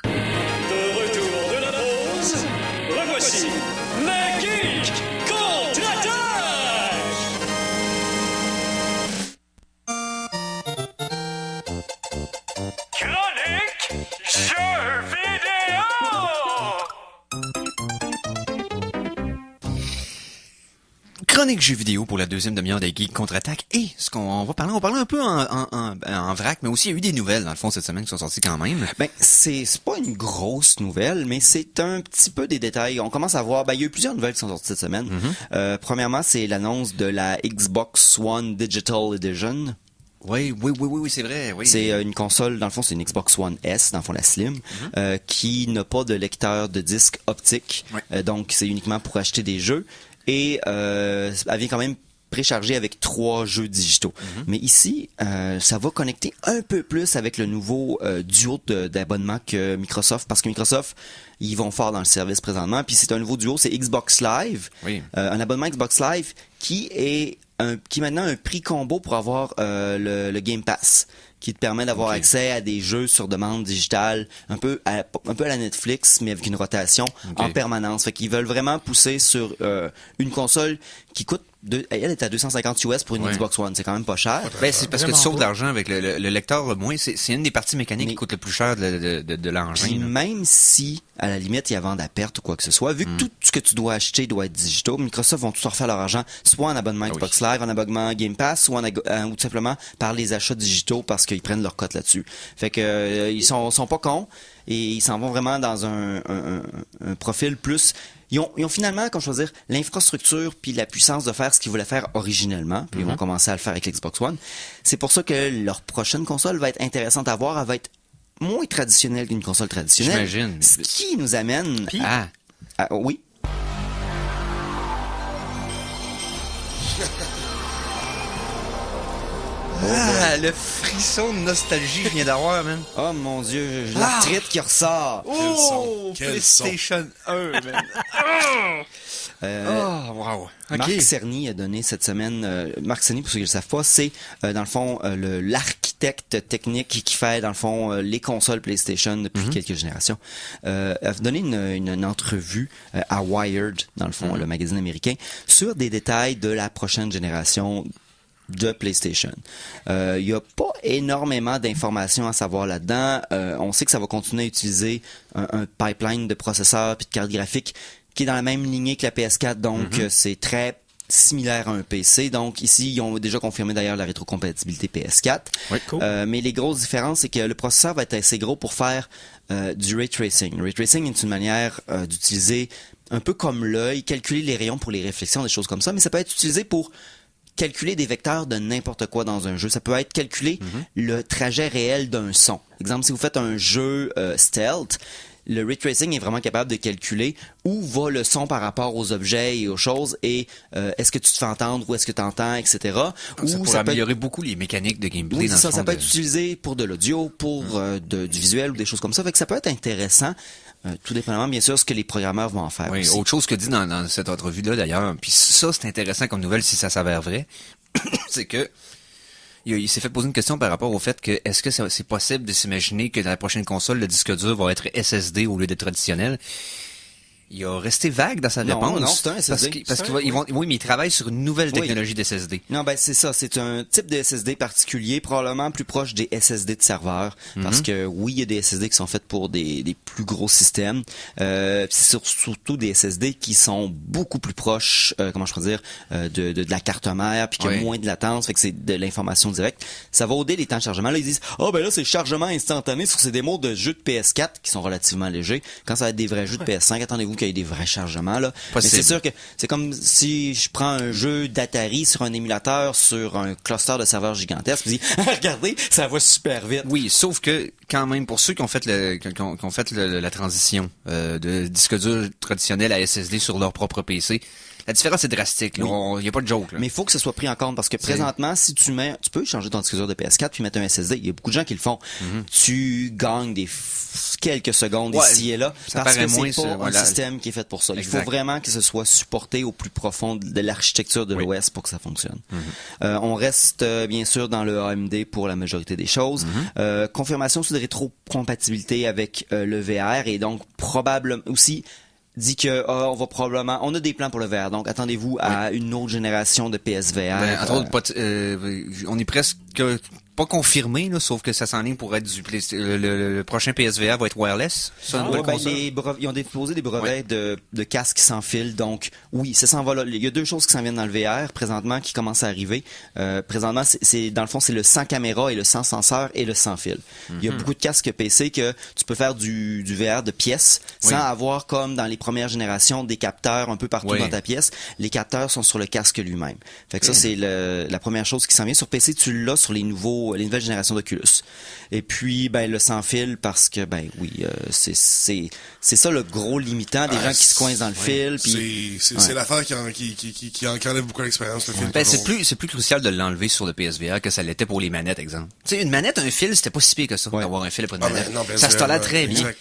S2: De retour de la pause, revoici les Geeks contre-attaque!
S1: Chronique jeux vidéo!
S3: Chronique jeux vidéo pour la deuxième demi-heure des Geeks contre-attaque. Et ce qu'on va parler, on parlait un peu en vrac, mais aussi il y a eu des nouvelles dans le fond cette semaine qui sont sorties quand même.
S4: Ben, c'est pas une grosse nouvelle, mais c'est un petit peu des détails. On commence à voir, il y a eu plusieurs nouvelles qui sont sorties cette semaine. Premièrement, c'est l'annonce de la Xbox One Digital Edition.
S3: Oui, c'est vrai. Oui.
S4: C'est une console, dans le fond, c'est une Xbox One S, dans le fond, la Slim, qui n'a pas de lecteur de disque optique. Donc, c'est uniquement pour acheter des jeux. Et elle vient quand même préchargée avec 3 jeux digitaux. Mais ici, ça va connecter un peu plus avec le nouveau duo d'abonnement que Microsoft, parce que Microsoft, ils vont fort dans le service présentement. Puis c'est un nouveau duo, c'est Xbox Live.
S3: Oui.
S4: Un abonnement Xbox Live qui est maintenant un prix combo pour avoir le Game Pass, qui te permet d'avoir accès à des jeux sur demande digitale, un peu à la Netflix, mais avec une rotation en permanence. Fait qu'ils veulent vraiment pousser sur une console qui coûte elle est à 250 US pour une Xbox One, c'est quand même pas cher.
S3: Ben, c'est parce que tu sauves de l'argent avec le lecteur moins. C'est une des parties mécaniques qui coûte le plus cher de l'engin.
S4: Puis même si, à la limite, il y a vente à perte ou quoi que ce soit, vu que tout ce que tu dois acheter doit être digitaux, Microsoft vont tout refaire leur argent, soit en abonnement Xbox Live, en abonnement Game Pass, ou tout simplement par les achats digitaux parce qu'ils prennent leur cote là-dessus. Fait que ils sont pas cons et ils s'en vont vraiment dans un profil plus. Ils ont finalement, comme je veux dire, l'infrastructure puis la puissance de faire ce qu'ils voulaient faire originellement. Puis ils vont commencer à le faire avec l'Xbox One. C'est pour ça que leur prochaine console va être intéressante à voir. Elle va être moins traditionnelle qu'une console traditionnelle.
S3: J'imagine.
S4: Ce qui nous amène oui.
S3: Le frisson de nostalgie que je viens d'avoir, man.
S4: Oh mon Dieu, l'arthrite qui ressort.
S3: PlayStation 1, man. Wow.
S4: Marc Cerny a donné cette semaine, Marc Cerny, pour ceux qui ne le savent pas, c'est dans le fond l'architecte technique qui fait dans le fond les consoles PlayStation depuis quelques générations. A donné une entrevue à Wired, dans le fond, le magazine américain, sur des détails de la prochaine génération de PlayStation. Il y a pas énormément d'informations à savoir là-dedans. On sait que ça va continuer à utiliser un pipeline de processeurs puis de cartes graphiques qui est dans la même lignée que la PS4, donc c'est très similaire à un PC. Donc ici, ils ont déjà confirmé d'ailleurs la rétrocompatibilité PS4.
S3: Oui, cool.
S4: Mais les grosses différences, c'est que le processeur va être assez gros pour faire du ray tracing. Le ray tracing est une manière d'utiliser un peu comme l'œil, calculer les rayons pour les réflexions, des choses comme ça, mais ça peut être utilisé pour calculer des vecteurs de n'importe quoi dans un jeu. Ça peut être calculer le trajet réel d'un son. Exemple, si vous faites un jeu stealth, le ray tracing est vraiment capable de calculer où va le son par rapport aux objets et aux choses et est-ce que tu te fais entendre ou est-ce que tu entends, etc.
S3: Ça pourrait améliorer beaucoup les mécaniques de gameplay.
S4: Oui,
S3: dans
S4: ça,
S3: le fond
S4: ça peut être utilisé pour de l'audio, pour du visuel ou des choses comme ça. Fait que ça peut être intéressant, tout dépendamment, bien sûr, ce que les programmeurs vont en faire.
S3: Oui,
S4: aussi.
S3: autre chose que dit dans cette entrevue-là, d'ailleurs, puis ça, c'est intéressant comme nouvelle si ça s'avère vrai, c'est que il s'est fait poser une question par rapport au fait que est-ce que c'est possible de s'imaginer que dans la prochaine console, le disque dur va être SSD au lieu de traditionnel. Il a resté vague dans sa réponse.
S4: Non, c'est un SSD.
S3: Oui, mais il travaille sur une nouvelle technologie d'SSD.
S4: Non, ben c'est ça. C'est un type de SSD particulier, probablement plus proche des SSD de serveur. Parce que oui, il y a des SSD qui sont faits pour des plus gros systèmes. C'est surtout des SSD qui sont beaucoup plus proches, comment je pourrais dire, de la carte mère, puis qu'il y a moins de latence, fait que c'est de l'information directe. Ça va aider les temps de chargement. Là, ils disent, ben là, c'est chargement instantané sur ces démos de jeux de PS4 qui sont relativement légers. Quand ça va être des vrais jeux de PS5, attendez-vous qu'il y ait des vrais chargements, là. Mais c'est sûr que c'est comme si je prends un jeu d'Atari sur un émulateur sur un cluster de serveurs gigantesques, je me dis, regardez, ça va super vite.
S3: Oui, sauf que, quand même, pour ceux qui ont fait la transition, de disque dur traditionnel à SSD sur leur propre PC, la différence est drastique, là. Il y a pas de joke, là.
S4: Mais il faut que ce soit pris en compte parce que présentement, si tu peux changer ton disque dur de PS4 puis mettre un SSD. Il y a beaucoup de gens qui le font. Tu gagnes quelques secondes ici et là parce que c'est pas un système qui est fait pour ça. Exact. Il faut vraiment que ce soit supporté au plus profond de l'architecture de l'OS pour que ça fonctionne. On reste bien sûr dans le AMD pour la majorité des choses. Confirmation sur de rétrocompatibilité avec le VR et donc probablement aussi dit que on a des plans pour le VR, donc attendez-vous à une autre génération de PSVR.
S3: On est presque pas confirmé, là, sauf que ça s'enligne pour être le prochain PSVR va être wireless. Ils
S4: ont déposé des brevets de casques sans fil, donc oui, ça s'en va là. Il y a deux choses qui s'en viennent dans le VR présentement qui commencent à arriver. Présentement, c'est dans le fond, c'est le sans caméra et le sans senseur et le sans fil. Il y a beaucoup de casques PC que tu peux faire du VR de pièce sans avoir comme dans les premières générations des capteurs un peu partout dans ta pièce. Les capteurs sont sur le casque lui-même. Fait que ça, c'est la première chose qui s'en vient. Sur PC, tu l'as sur les nouvelles générations d'Oculus. Et puis, le sans fil parce que, c'est ça le gros limitant des gens qui se coincent dans le fil.
S5: C'est l'affaire qui enlève beaucoup l'expérience, le fil.
S3: C'est plus crucial de l'enlever sur le PSVR que ça l'était pour les manettes, exemple. Tu sais, une manette, un fil, c'était pas si pire que ça, d'avoir un fil après une manette. Ça se tolère très bien.
S5: Exact,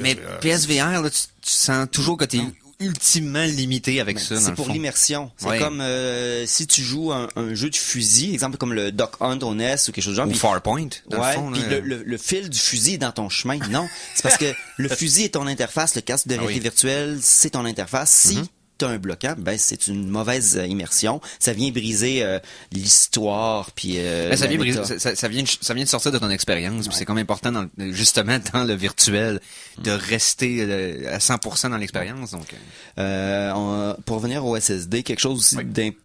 S5: mais
S3: PSVR, là, tu sens toujours que t'es ultimement limité avec ça.
S4: C'est pour l'immersion. C'est comme si tu joues un jeu de fusil, exemple comme le Duck Hunt au NES ou quelque chose de genre.
S3: Ou Farpoint, dans le fond.
S4: Puis le fil du fusil est dans ton chemin. Non, c'est parce que le fusil est ton interface, le casque de réalité virtuelle, c'est ton interface. Si t'as un bloquant, c'est une mauvaise immersion. Ça vient briser l'histoire, puis
S3: ça vient de sortir de ton expérience. Puis c'est comme important justement dans le virtuel de rester à 100% dans l'expérience. Donc
S4: pour revenir au SSD, quelque chose aussi que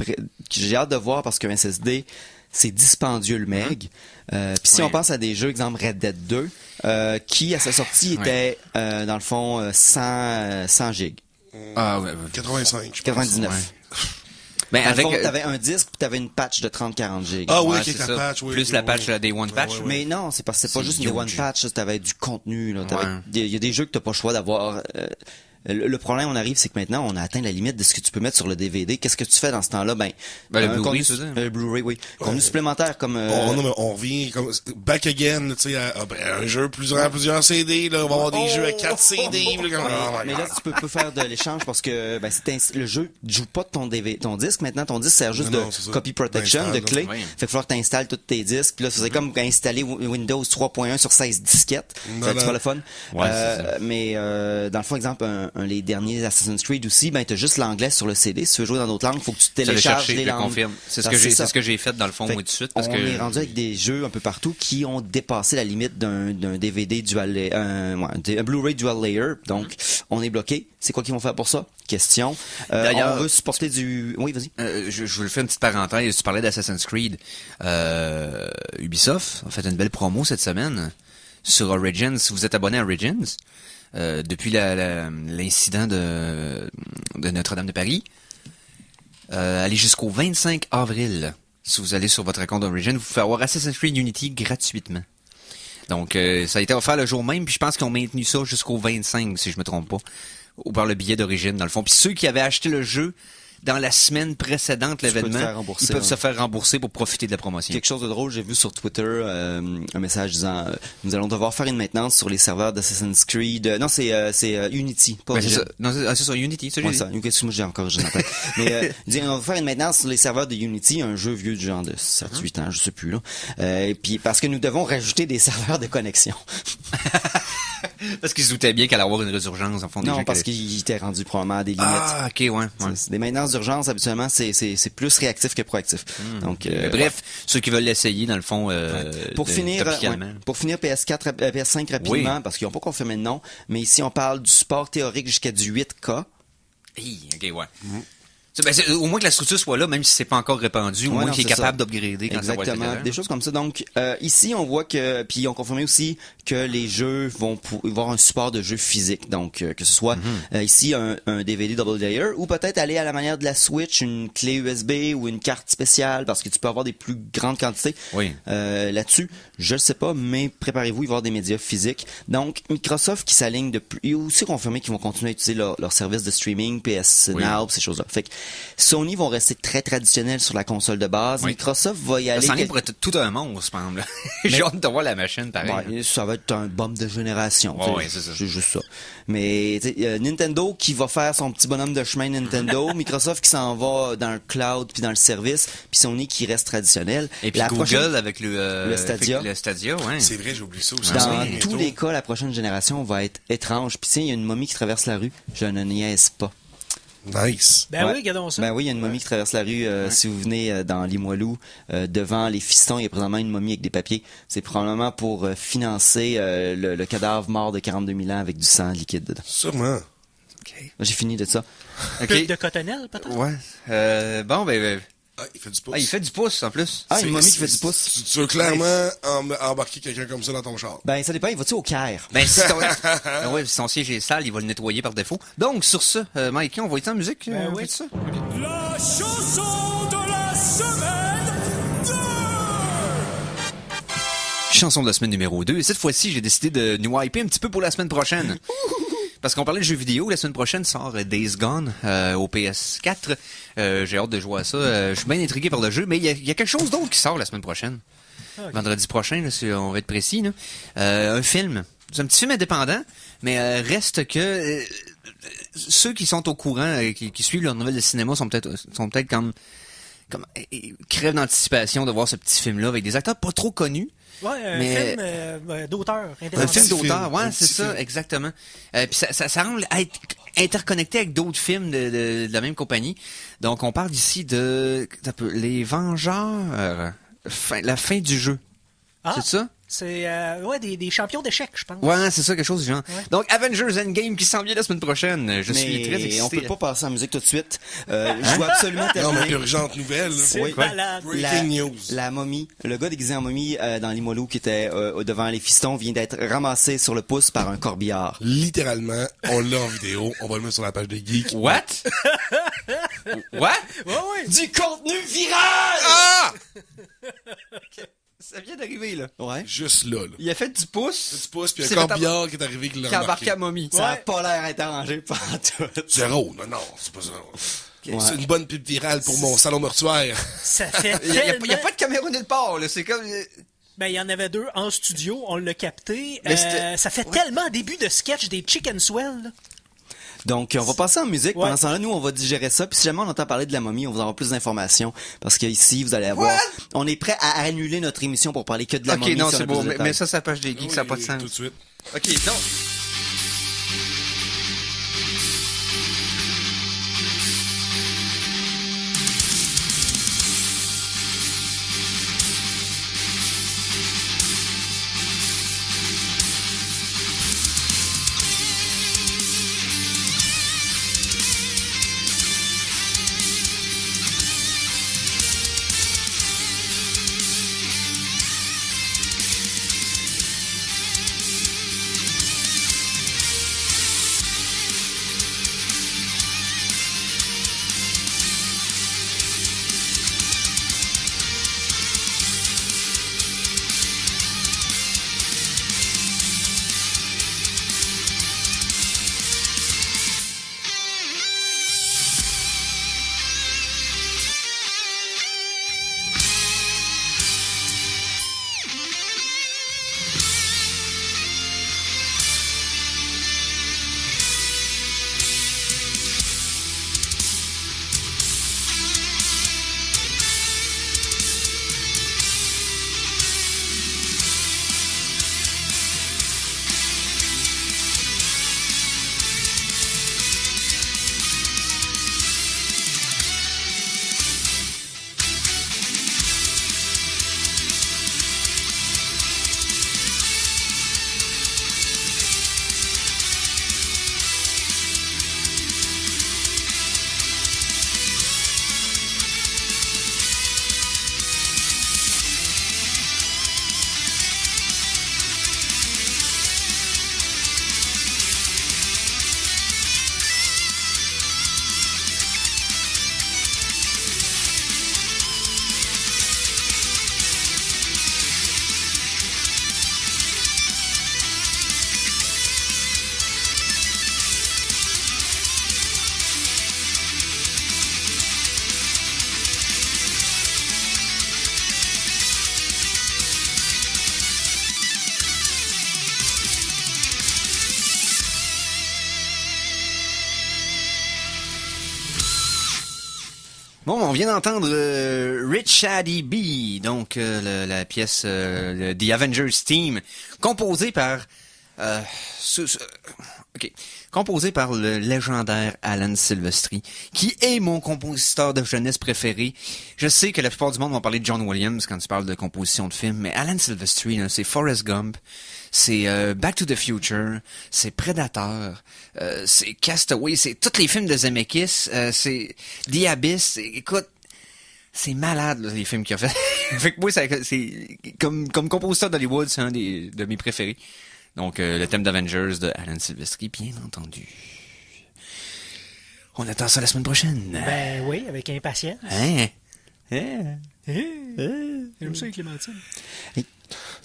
S4: j'ai hâte de voir parce qu'un SSD c'est dispendieux le meg. Puis si on pense à des jeux, exemple Red Dead 2, qui à sa sortie était dans le fond 100 gigs.
S5: 85, je pense.
S4: 99. T'avais un disque puis t'avais une patch de 30-40 gigs.
S5: Ah oui, c'est la patch,
S3: plus la patch, la Day One patch.
S4: Mais non, c'est pas juste une Day One patch, t'avais du contenu, là. Il y a des jeux que t'as pas le choix d'avoir. Le problème, on arrive, c'est que maintenant, on a atteint la limite de ce que tu peux mettre sur le DVD. Qu'est-ce que tu fais dans ce temps-là?
S3: Le Blu-ray, c'est ça?
S4: Le Blu-ray, oui. Contenu supplémentaire comme...
S5: On revient comme back again, tu sais, un jeu plusieurs CD, là, on va avoir des jeux à 4 CD.
S4: Mais là, tu peux faire de l'échange parce que le jeu ne joue pas de ton disque. Maintenant, ton disque sert juste de copy protection, de clé. Fait qu'il faut que tu installes tous tes disques. Puis là, c'est comme installer Windows 3.1 sur 16 disquettes. C'est pas le fun. Mais dans le fond, exemple, les derniers Assassin's Creed aussi, t'as juste l'anglais sur le CD. Si tu veux jouer dans d'autres langues, faut que tu télécharges les langues.
S3: Confirme. C'est ce que j'ai fait dans le fond, moi, tout de suite.
S4: On est rendu avec des jeux un peu partout qui ont dépassé la limite d'un DVD dual, un Blu-ray dual layer. Donc, on est bloqué. C'est quoi qu'ils vont faire pour ça? Question. D'ailleurs, on veut supporter du... Oui, vas-y.
S3: Je vous le fais une petite parenthèse. Tu parlais d'Assassin's Creed. Ubisoft a fait une belle promo cette semaine sur Origins. Si vous êtes abonné à Origins, depuis l'incident de Notre-Dame de Paris, allez jusqu'au 25 avril. Si vous allez sur votre compte d'Origin, vous pouvez avoir Assassin's Creed Unity gratuitement. Donc, ça a été offert le jour même, puis je pense qu'ils ont maintenu ça jusqu'au 25, si je me trompe pas, ou par le billet d'origine, dans le fond. Puis ceux qui avaient acheté le jeu dans la semaine précédente l'événement, ils peuvent se faire rembourser pour profiter de la promotion.
S4: Quelque chose de drôle, j'ai vu sur Twitter un message disant nous allons devoir faire une maintenance sur les serveurs d'Assassin's Creed. Non, c'est Unity, pas
S3: c'est ça. Non, c'est ça, Unity, ça,
S4: ouais, ça. Moi, j'ai encore j'ai en tête. Mais il dit on va faire une maintenance sur les serveurs de Unity, un jeu vieux du genre de 7-8 ans, je sais plus là. Et puis parce que nous devons rajouter des serveurs de connexion.
S3: Parce qu'ils se doutaient bien qu'elle allait avoir une résurgence en fond des
S4: Non,
S3: gens
S4: parce qu'il était rendu probablement à des limites.
S3: Ah, ok, ouais.
S4: Des maintenances d'urgence, habituellement, c'est plus réactif que proactif. Donc,
S3: bref, ceux qui veulent l'essayer, dans le fond,
S4: pour finir PS4, PS5 rapidement, parce qu'ils n'ont pas confirmé de nom, mais ici, on parle du support théorique jusqu'à du 8K.
S3: Ok, ouais. Au moins que la structure soit là, même si c'est pas encore répandu, au moins qu'il est capable d'upgrader quand ça va être
S4: exactement, des choses comme ça. Donc, ici, on voit que, puis ils ont confirmé aussi que les jeux vont avoir un support de jeux physique. Donc, que ce soit ici un DVD double layer, ou peut-être aller à la manière de la Switch, une clé USB ou une carte spéciale, parce que tu peux avoir des plus grandes quantités. Là-dessus, je le sais pas, mais préparez-vous, il va y avoir des médias physiques. Donc, Microsoft qui s'aligne il a aussi confirmé qu'ils vont continuer à utiliser leur service de streaming, PS Now, ces choses-là. Fait que Sony vont rester très traditionnels sur la console de base. Microsoft va y aller.
S3: Ça en pour être tout un monstre, par exemple. J'ai hâte de voir la machine, pareil.
S4: Ça va être un bump de génération.
S3: C'est ça.
S4: C'est juste ça. Mais Nintendo qui va faire son petit bonhomme de chemin Nintendo, Microsoft qui s'en va dans le cloud puis dans le service, puis Sony qui reste traditionnel.
S3: Et puis Google avec le
S4: Stadia.
S3: Le Stadia, ouais.
S5: C'est vrai, j'ai oublié ça aussi.
S4: Dans tous les cas, la prochaine génération va être étrange. Puis il y a une momie qui traverse la rue. Je ne niaise pas.
S5: Nice.
S6: Ben oui, regardons ça.
S4: Ben oui, il y a une momie qui traverse la rue. Si vous venez dans Limoilou, devant les Fistons, il y a présentement une momie avec des papiers. C'est probablement pour financer le cadavre mort de 42 000 ans avec du sang liquide dedans.
S5: Sûrement.
S3: Okay.
S4: J'ai fini de ça.
S6: Pub de Cottonelle, peut-être?
S3: Ouais. Bon, ben...
S5: il fait du pouce.
S3: il fait du pouce, en plus.
S4: Une momie qui fait du pouce.
S5: Tu veux clairement embarquer quelqu'un comme ça dans ton char?
S4: Ben, ça dépend. Il va-tu au Caire?
S3: Ben, si son siège est sale, il va le nettoyer par défaut. Donc, sur ce, Mikey, on va être en musique?
S6: Oui.
S3: Ça?
S2: La chanson de la semaine 2!
S3: Chanson de la semaine numéro 2. Et cette fois-ci, j'ai décidé de nous hyper un petit peu pour la semaine prochaine. Parce qu'on parlait de jeux vidéo, la semaine prochaine sort Days Gone au PS4. J'ai hâte de jouer à ça. Je suis bien intrigué par le jeu, mais il y a quelque chose d'autre qui sort la semaine prochaine. Okay. Vendredi prochain, là, si on va être précis. Là. Un film. C'est un petit film indépendant, mais reste que ceux qui sont au courant, qui suivent leurs nouvelles de cinéma sont peut-être comme crèvent d'anticipation de voir ce petit film-là avec des acteurs pas trop connus.
S6: Ouais, un film d'auteur.
S3: Un film d'auteur, ouais, c'est ça, exactement. Puis ça semble être interconnecté avec d'autres films de la même compagnie. Donc, on parle ici de Les Vengeurs, la fin du jeu. C'est ça?
S6: C'est des champions d'échecs, je pense.
S3: Ouais, c'est ça, quelque chose du genre. Ouais. Donc, Avengers Endgame qui s'en vient la semaine prochaine. Je suis très excité.
S4: On peut pas passer en musique tout de suite. Je dois absolument terminer.
S5: Non, mais urgente nouvelle.
S6: C'est malade.
S5: Breaking news.
S4: La momie, le gars déguisé en momie dans Limoilou qui était devant les Fistons vient d'être ramassé sur le pouce par un corbillard.
S5: Littéralement, on l'a en vidéo. On va le mettre sur la page de Geek.
S3: What? What?
S6: Ouais.
S4: Du contenu viral!
S5: Ah!
S3: Okay. Ça vient d'arriver, là.
S4: Ouais.
S5: Juste là.
S3: Il a fait du pouce.
S5: Du pouce, puis un corbillard qui est arrivé qui l'a
S3: remarqué. Qui a embarqué à momie.
S4: Ça a pas l'air être arrangé par tout.
S5: Zéro. Non, c'est pas ça. Okay. C'est une bonne pub virale pour mon salon mortuaire.
S6: Ça fait
S3: Il n'y a pas de caméra nulle part, là. C'est comme...
S6: Ben, il y en avait 2 en studio. On l'a capté. Ça fait tellement début de sketch des Chicken Swell, là.
S4: Donc, on va passer en musique. Pendant ce temps-là, nous, on va digérer ça. Puis si jamais on entend parler de la momie, on va avoir plus d'informations. Parce que ici, vous allez avoir... On est prêt à annuler notre émission pour parler que de la momie.
S3: OK, non, c'est beau. Mais ça page des geeks, ça n'a pas de sens.
S5: Tout de suite.
S3: OK, donc... Bon, on vient d'entendre Rich Shady B, donc la pièce The Avengers Theme, composée par composé par le légendaire Alan Silvestri, qui est mon compositeur de jeunesse préféré. Je sais que la plupart du monde vont parler de John Williams quand tu parles de composition de film, mais Alan Silvestri, là, c'est Forrest Gump, c'est Back to the Future, c'est Predator, c'est Castaway, c'est tous les films de Zemeckis, c'est The Abyss, écoute, c'est malade, là, les films qu'il a fait. Fait que moi, c'est comme compositeur d'Hollywood, c'est un de mes préférés. Donc, le thème d'Avengers de Alan Silvestri, bien entendu. On attend ça la semaine prochaine.
S6: Ben oui, avec impatience.
S3: Hein?
S6: J'aime ça, Clémentine.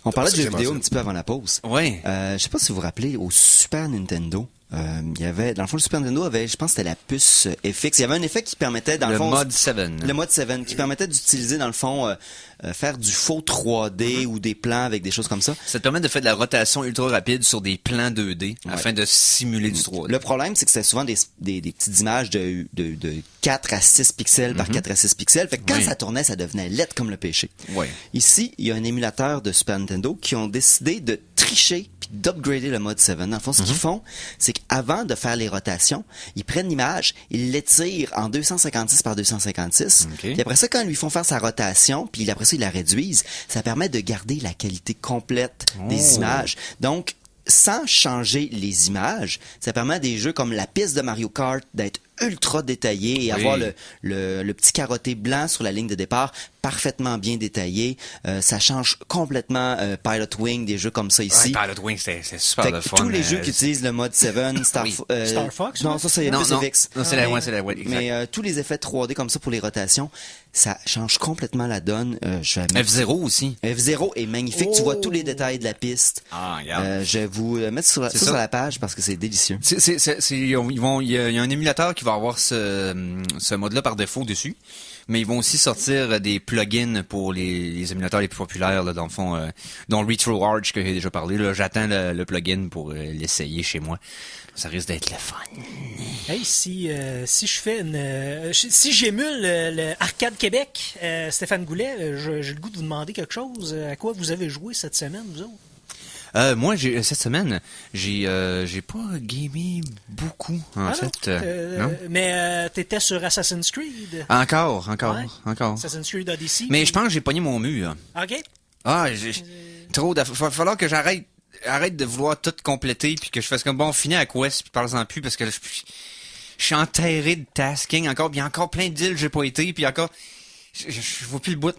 S4: On parlait de jeux
S5: Clémentine.
S4: vidéo un petit peu avant la pause.
S3: Ouais.
S4: Je sais pas si vous vous rappelez, au Super Nintendo, il y avait, dans le fond, le Super Nintendo avait, je pense que c'était la puce FX. Il y avait un effet qui permettait, dans le fond...
S3: mode 7.
S4: Le mode 7, qui permettait d'utiliser, dans le fond, faire du faux 3D ou des plans avec des choses comme ça.
S3: Ça te permet de faire de la rotation ultra rapide sur des plans 2D afin de simuler du 3D.
S4: Le problème, c'est que c'était souvent des petites images de 4 à 6 pixels par 4 à 6 pixels. Fait que quand
S3: Oui.
S4: ça tournait, ça devenait laid comme le péché.
S3: Ouais.
S4: Ici, il y a un émulateur de Super Nintendo qui ont décidé de tricher puis d'upgrader le mode 7. Dans le fond, ce qu'ils font, c'est qu'avant de faire les rotations, ils prennent l'image, ils l'étirent en 256 par 256.
S3: Ok.
S4: Puis après ça, quand ils lui font faire sa rotation, puis après ça, ils la réduisent, ça permet de garder la qualité complète des images. Donc, sans changer les images, ça permet à des jeux comme la piste de Mario Kart d'être ultra détaillé et avoir le petit carotté blanc sur la ligne de départ parfaitement bien détaillé. Ça change complètement Pilot Wing, des jeux comme ça ici.
S3: Ouais, Pilot Wing, c'est super
S4: Fait
S3: le
S4: que
S3: fun.
S4: tous les jeux qui utilisent le mode 7, Star,
S3: Oui.
S6: Star Fox,
S4: non,
S6: ouais?
S4: ça c'est
S3: Non,
S4: plus
S3: non.
S4: FX.
S3: Non, c'est la ouais, exact.
S4: Mais tous les effets 3D comme ça pour les rotations, ça change complètement la donne. Je vais mettre-
S3: F-Zero aussi.
S4: F0 est magnifique. Tu vois tous les détails de la piste.
S3: Ah, regarde.
S4: Je vais vous mettre ça
S3: C'est
S4: sur
S3: ça.
S4: la page parce que c'est délicieux.
S3: Il y a un émulateur qui va avoir ce mode-là par défaut dessus, mais ils vont aussi sortir des plugins pour les émulateurs les plus populaires, là, dans le fond, dont RetroArch que j'ai déjà parlé. Là, j'attends le plugin pour l'essayer chez moi. Ça risque d'être le fun.
S6: Hey, si je fais si j'émule le Arcade Québec, Stéphane Goulet, j'ai le goût de vous demander quelque chose. À quoi vous avez joué cette semaine, vous autres?
S3: Moi, cette semaine, j'ai pas gamé beaucoup, en fait. Non?
S6: Mais t'étais sur Assassin's Creed.
S3: Encore.
S6: Assassin's Creed Odyssey.
S3: Mais je pense que j'ai pogné mon mur.
S6: OK.
S3: Ah, trop va falloir que arrête de vouloir tout compléter puis que je fasse comme bon, finis à Quest puis parle-en plus parce que je suis enterré de tasking encore, puis il y a encore plein d'îles que j'ai pas été puis encore je vois plus le bout.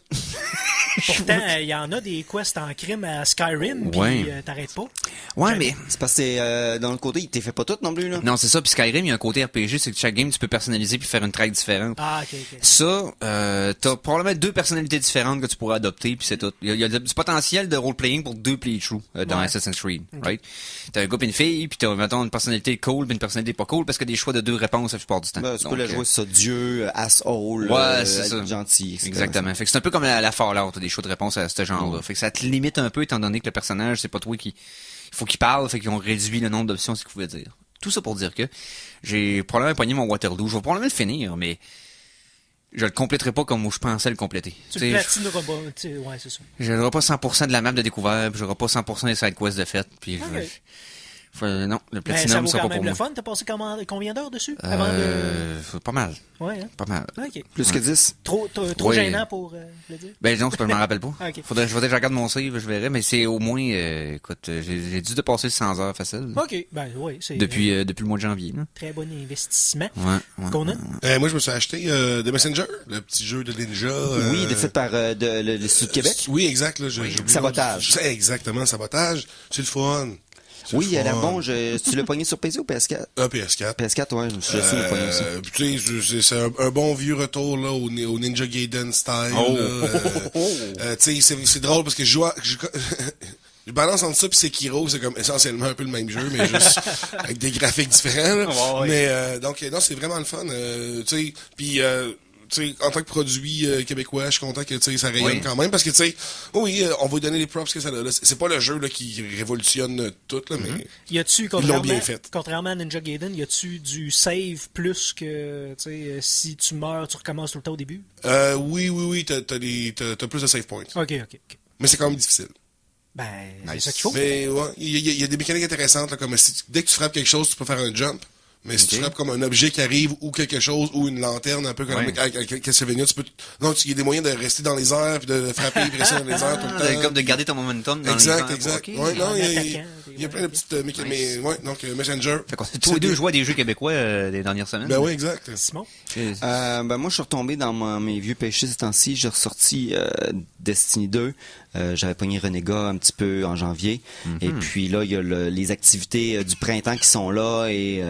S6: Pourtant, il y en a des quests en crime à Skyrim, puis
S3: Ouais.
S6: t'arrêtes pas.
S3: Ouais,
S6: Jamais.
S3: mais
S4: C'est parce que c'est, dans le côté, il t'est fait pas tout non plus, là.
S3: non, c'est ça, puis Skyrim, il y a un côté RPG, c'est que chaque game tu peux personnaliser puis faire une track différente.
S6: Ah, OK.
S3: Ça, t'as probablement 2 personnalités différentes que tu pourrais adopter, puis c'est tout. Il y a du potentiel de role-playing pour 2 playthroughs dans
S6: Ouais.
S3: Assassin's Creed, right? T'as un gars pis une fille, puis t'as, mettons, une personnalité cool pis une personnalité pas cool, parce que des choix de 2 réponses la plupart du temps.
S4: Ben, tu peux
S3: Donc,
S4: la jouer sur ça, Dieu, asshole,
S3: Ouais, c'est ça.
S4: gentil, etc.
S3: Exactement. Fait que c'est un peu comme la Fallout, t'as des choix de réponse à ce genre-là. Fait que ça te limite un peu, étant donné que le personnage, c'est pas toi qui... Il faut qu'il parle, fait qu'ils ont réduit le nombre d'options, c'est ce qu'ils pouvaient dire. Tout ça pour dire que j'ai probablement pogné mon Waterloo. Je vais probablement le finir, mais je le compléterai pas comme je pensais le compléter.
S6: Tu
S3: T'sais,
S6: le platineras pas. Ouais, c'est ça.
S3: j'aurai pas 100% de la map de découvert, puis j'aurai pas 100% des side quests de fait, puis non, le
S6: Mais ça
S3: platinum,
S6: vaut
S3: ça
S6: quand
S3: pas
S6: même
S3: pour
S6: le
S3: moi.
S6: fun. T'as passé combien d'heures dessus? Avant
S3: Pas mal,
S6: Ouais, hein?
S3: pas mal.
S6: OK.
S4: Plus que 10.
S6: Trop
S3: Ouais.
S6: gênant pour le dire?
S3: Ben non, c'est parce que je m'en rappelle pas.
S6: Ok.
S3: Faudrait que je regarde mon save, je verrai, mais c'est au moins, écoute, j'ai dû dépasser 100 heures facile.
S6: OK. Ben oui, c'est
S3: Depuis le mois de janvier, là.
S6: très bon investissement.
S3: Ouais.
S6: Conan?
S5: Moi, je me suis acheté The Messenger, le petit jeu de ninja.
S4: Oui, de fait par le Sud de Québec.
S5: Oui, exact. Là, j'ai oublié
S4: Sabotage.
S5: le nom. Exactement, Sabotage. C'est le fun. C'est
S4: Oui,
S5: le
S4: il a l'air
S5: fun.
S4: bon. Tu l'as pogné sur PC ou PS4?
S5: PS4.
S4: PS4, ouais, je me suis laissé le pogner aussi.
S5: Tu sais, c'est un bon vieux retour là au Ninja Gaiden style.
S3: Oh.
S5: Là. Tu sais, c'est drôle parce que je balance entre ça puis Sekiro, c'est comme essentiellement un peu le même jeu, mais juste avec des graphiques différents. Là.
S3: Ouais.
S5: Mais donc non, c'est vraiment le fun. Tu sais, puis tu sais, en tant que produit québécois, je suis content que, tu sais, ça rayonne
S3: Oui.
S5: quand même, parce que, tu sais, oui, on va lui donner les props que ça a. Là. C'est pas le jeu là, qui révolutionne tout, là, mais
S6: Y a-tu,
S5: ils l'ont bien fait.
S6: contrairement à Ninja Gaiden, y a-tu du save plus que, tu sais, si tu meurs, tu recommences tout le temps au début?
S5: Oui, t'as plus de save points.
S6: Ok.
S5: Mais c'est quand même difficile.
S6: Ben, c'est
S3: Nice.
S6: ça qu'il faut.
S5: Mais ouais, il y a des mécaniques intéressantes, là, comme dès que tu frappes quelque chose, tu peux faire un jump. Mais si tu frappes comme un objet qui arrive, ou quelque chose, ou une lanterne, un peu comme avec Castlevania, tu peux... Non, il y a des moyens de rester dans les airs, puis de frapper, puis rester dans les airs tout le temps.
S3: Comme de garder ton momentum dans
S5: Exact.
S3: les temps. Ok.
S5: Ouais, non,
S6: En attaquant,
S5: il y a plein de petites mais ouais, donc Messenger.
S3: Fait qu'on tous les deux joué à des jeux québécois des dernières semaines.
S5: Ben oui, exact.
S6: Simon?
S4: Ben moi, je suis retombé dans mes vieux péchés ces temps-ci. J'ai ressorti Destiny 2. J'avais pogné Renega un petit peu en janvier. Et puis là, il y a les activités du printemps qui sont là. Et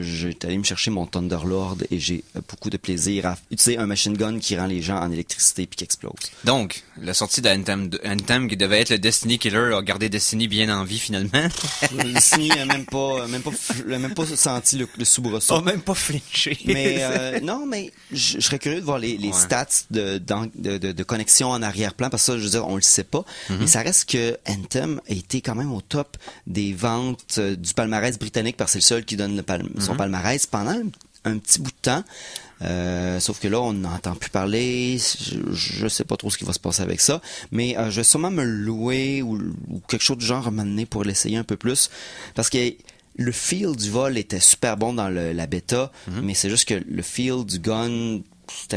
S4: j'étais allé me chercher mon Thunderlord. Et j'ai beaucoup de plaisir à utiliser un machine gun qui rend les gens en électricité puis qui explose.
S3: Donc, la sortie d'Anthem qui devait être le Destiny Killer a gardé Destiny bien en vie finalement.
S4: Destiny n'a même pas senti le soubresaut.
S3: A même pas flinché.
S4: Mais non, mais je serais curieux de voir les stats de connexion en arrière-plan, parce que ça, je veux dire, on le sait pas. Mais ça reste que Anthem a été quand même au top des ventes du palmarès britannique, parce que c'est le seul qui donne son palmarès pendant un petit bout de temps. Sauf que là, on n'entend plus parler. Je sais pas trop ce qui va se passer avec ça. Mais je vais sûrement me louer ou quelque chose du genre à m'amener pour l'essayer un peu plus. Parce que le feel du vol était super bon dans la bêta, mais c'est juste que le feel du gun,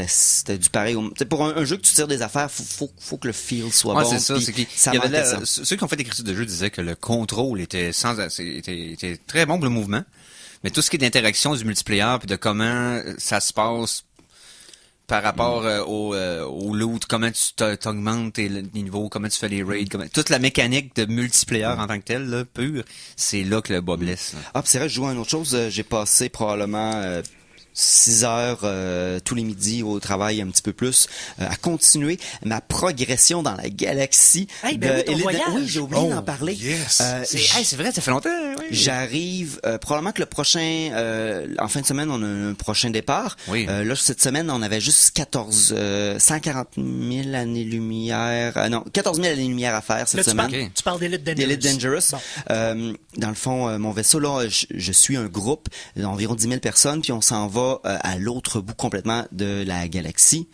S4: c'était du pareil. Pour un jeu que tu tires des affaires, faut que le feel soit bon.
S3: C'est ça. C'est
S4: ça
S3: il y avait
S4: manquait ça.
S3: ceux qui ont fait des critiques de jeu disaient que le contrôle était était très bon pour le mouvement. Mais tout ce qui est d'interaction du multiplayer puis de comment ça se passe par rapport au loot, comment tu t'augmentes tes niveaux, comment tu fais les raids, toute la mécanique de multiplayer en tant que tel, là, pur, c'est là que le bas blesse.
S4: Ah, puis c'est vrai, je joue à une autre chose. J'ai passé probablement 6 heures tous les midis au travail, un petit peu plus, à continuer ma progression dans la galaxie.
S6: Hey, ben oui, ton
S4: Elite-
S6: voyage.
S4: Oui, j'ai oublié d'en parler.
S5: Yes.
S3: C'est vrai, ça fait longtemps. Oui.
S4: J'arrive, probablement que le prochain, en fin de semaine, on a un prochain départ.
S3: Oui.
S4: Là, cette semaine, on avait juste 140 000 années-lumière, 14 000 années-lumière à faire cette
S6: Là,
S4: semaine.
S6: tu parles d'Elite Dangerous.
S4: Elite Dangerous.
S6: Bon.
S4: Dans le fond, mon vaisseau, là, je suis un groupe d'environ 10 000 personnes, puis on s'en va à l'autre bout complètement de la galaxie.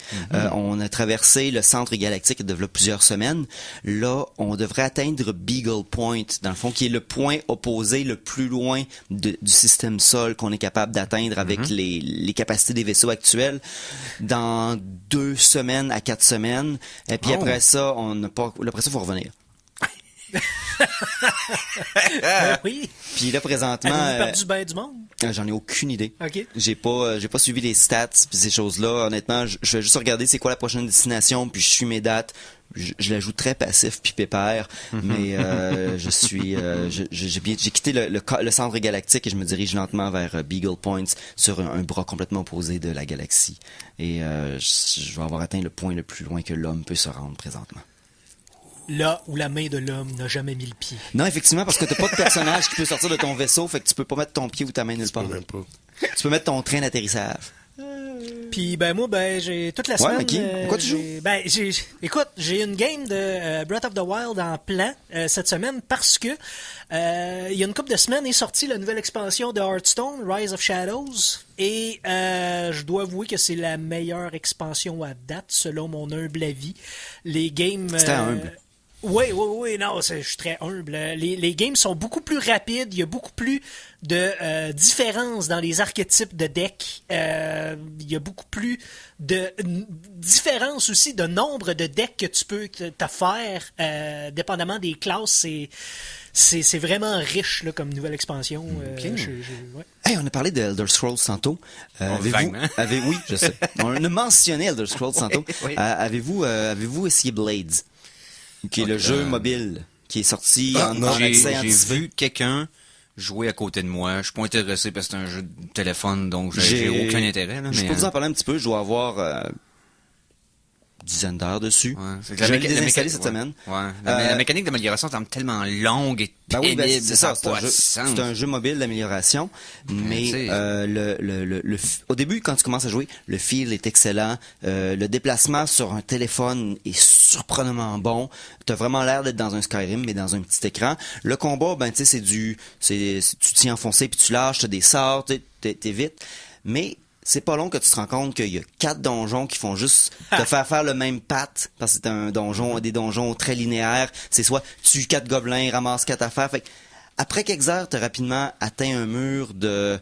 S4: On a traversé le centre galactique il y a plusieurs semaines. Là, on devrait atteindre Beagle Point, dans le fond, qui est le point opposé le plus loin du système sol qu'on est capable d'atteindre avec les capacités des vaisseaux actuels dans 2 semaines à 4 semaines. Et puis après ça, après ça, faut revenir.
S6: Oui.
S4: Puis là, présentement,
S6: Avez-vous perdu ben du monde?
S4: j'en ai aucune idée.
S6: OK.
S4: J'ai pas suivi les stats puis ces choses-là. Honnêtement, je vais juste regarder c'est quoi la prochaine destination, puis je suis mes dates. Je la joue très passif puis pépère, mais j'ai quitté le centre galactique et je me dirige lentement vers Beagle Point sur un bras complètement opposé de la galaxie. Et je vais avoir atteint le point le plus loin que l'homme peut se rendre présentement.
S6: Là où la main de l'homme n'a jamais mis le pied.
S4: Non, effectivement, parce que t'as pas de personnage qui peut sortir de ton vaisseau, fait que tu peux pas mettre ton pied ou ta main nulle part.
S5: Même pas.
S4: Tu peux mettre ton train d'atterrissage.
S6: Puis moi, j'ai toute la semaine.
S4: ok. Quoi tu joues?
S6: Écoute, j'ai une game de Breath of the Wild en plan cette semaine parce que il y a une couple de semaines est sortie la nouvelle expansion de Hearthstone, Rise of Shadows, et je dois avouer que c'est la meilleure expansion à date selon mon humble avis. Les games.
S4: C'était humble.
S6: Oui, non, je suis très humble. Les games sont beaucoup plus rapides, il y a beaucoup plus de différences dans les archétypes de decks. Il y a beaucoup plus de différences aussi de nombre de decks que tu peux te faire, dépendamment des classes. C'est vraiment riche là, comme nouvelle expansion. Ouais.
S4: Hey, on a parlé de Elder Scrolls tantôt.
S3: vaguement.
S4: Oui, je sais. On a mentionné Elder Scrolls tantôt.
S3: Oui.
S4: Avez-vous essayé Blades? Qui est le jeu mobile qui est sorti en accès
S3: J'ai
S4: anticipé.
S3: vu quelqu'un jouer à côté de moi. Je suis pas intéressé parce que c'est un jeu de téléphone, donc j'ai aucun intérêt. Là,
S4: Je
S3: mais,
S4: peux vous en parler un petit peu. Je dois avoir dizaine d'heures dessus.
S3: Ouais, c'est que
S4: Je
S3: la
S4: l'ai
S3: méca-
S4: désinstallé
S3: méca-
S4: cette
S3: ouais.
S4: semaine.
S3: Ouais. La mécanique d'amélioration semble tellement longue et
S4: Ben oui,
S3: pénible.
S4: c'est ça,
S3: a
S4: c'est un
S3: pas
S4: jeu,
S3: de sens.
S4: c'est un jeu mobile d'amélioration, mais
S3: tu sais.
S4: au début, quand tu commences à jouer, le feel est excellent, le déplacement sur un téléphone est surprenamment bon, t'as vraiment l'air d'être dans un Skyrim, mais dans un petit écran. Le combat, ben tu sais, tu t'y enfonces puis tu lâches, t'as des sorts, t'es vite, mais c'est pas long que tu te rends compte qu'il y a 4 donjons qui font juste te faire le même patte, parce que c'est des donjons très linéaires. C'est soit tue 4 gobelins, ramasse 4 affaires. Fait que après quelques heures, t'as rapidement atteint un mur de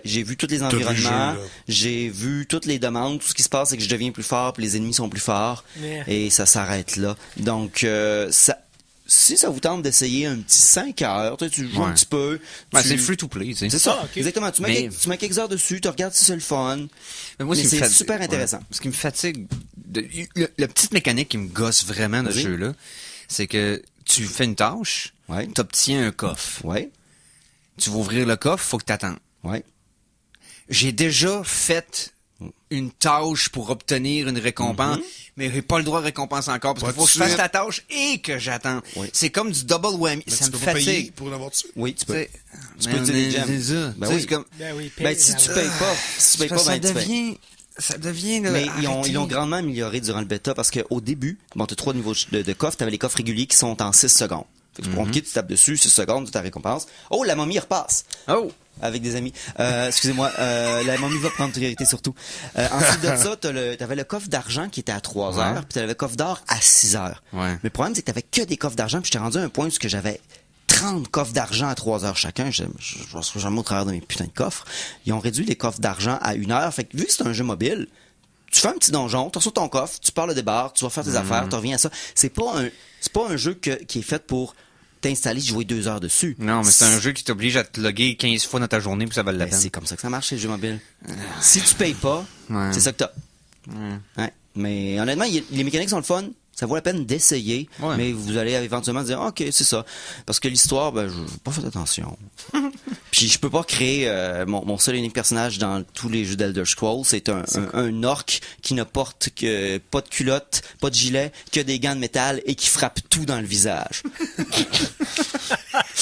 S4: j'ai vu tous les
S5: vu le
S4: environnements,
S5: jeu, là.
S4: j'ai vu toutes les demandes, tout ce qui se passe, c'est que je deviens plus fort, puis les ennemis sont plus forts,
S6: Yeah.
S4: et ça s'arrête là. Donc si ça vous tente d'essayer un petit 5 heures, tu joues un petit peu.
S3: Ben,
S4: tu-
S3: c'est free to play, tu sais.
S4: C'est ça,
S6: ok.
S4: exactement. Tu mets quelques heures dessus, tu regardes si c'est le fun.
S3: Mais moi,
S4: Mais
S3: ce qui me
S4: c'est
S3: fatigue-
S4: super intéressant.
S3: ouais. Ce qui me fatigue, la petite mécanique qui me gosse vraiment de ce
S4: Vas-y.
S3: jeu-là, c'est que tu fais une tâche,
S4: Ouais.
S3: tu obtiens un coffre.
S4: Ouais,
S3: Tu vas ouvrir le coffre, faut que t'attendes.
S4: ouais.
S3: J'ai déjà fait une tâche pour obtenir une récompense, mais j'ai pas le droit de récompense encore parce
S5: Pas
S3: qu'il faut que je
S5: de
S3: fasse
S5: suite.
S3: la tâche et que j'attends.
S4: Oui.
S3: C'est comme du double whammy.
S5: Mais
S3: Ça
S5: tu
S3: me
S5: peux pas payer
S3: fatigue.
S5: pour l'avoir dessus.
S4: Oui, tu peux.
S3: Tu
S4: Tu peux utiliser des gems.
S3: C'est ça.
S4: Ben
S3: Tu sais,
S4: oui.
S3: c'est comme,
S6: Ben oui,
S4: Ben, si tu payes pas,
S3: ça
S4: tu payes,
S3: devient, ça devient, là,
S4: Mais ils
S3: arrêtez.
S4: l'ont grandement amélioré durant le bêta parce qu'au début, t'as 3 niveaux de coffres, t'avais les coffres réguliers qui sont en 6 secondes. Fait que pour compliqué, tu tapes dessus, 6 secondes, tu ta récompense. Oh, la momie repasse!
S3: Oh!
S4: Avec des amis. Excusez-moi, la momie va prendre priorité surtout. Ensuite de ça, t'avais le coffre d'argent qui était à 3 heures, puis t'avais le coffre d'or à 6 heures.
S3: Ouais.
S4: Mais le problème, c'est que t'avais que des coffres d'argent, puis j'étais rendu à un point où j'avais 30 coffres d'argent à 3 heures chacun. Je serais jamais au travers de mes putains de coffres. Ils ont réduit les coffres d'argent à 1 heure. Fait que vu que c'est un jeu mobile, tu fais un petit donjon, tu reçois ton coffre, tu pars le débarre, tu vas faire tes affaires, tu reviens à ça. C'est pas un jeu qui est fait pour t'installer, jouer 2 heures dessus.
S3: Non, mais c'est un jeu qui t'oblige à te loguer 15 fois dans ta journée pour que ça vaille la
S4: Ben,
S3: peine.
S4: c'est comme ça que ça marche, les jeux mobiles. Si tu payes pas,
S3: Ouais.
S4: c'est ça que t'as. Ouais. Mais honnêtement, les mécaniques sont le fun. Ça vaut la peine d'essayer,
S3: Ouais.
S4: mais vous allez éventuellement dire OK, c'est ça. Parce que l'histoire, ben, je n'ai pas fait attention. Puis je peux pas créer mon seul et unique personnage dans tous les jeux d'Elder Scrolls. C'est un orc qui ne porte que pas de culotte, pas de gilet, que des gants de métal et qui frappe tout dans le visage.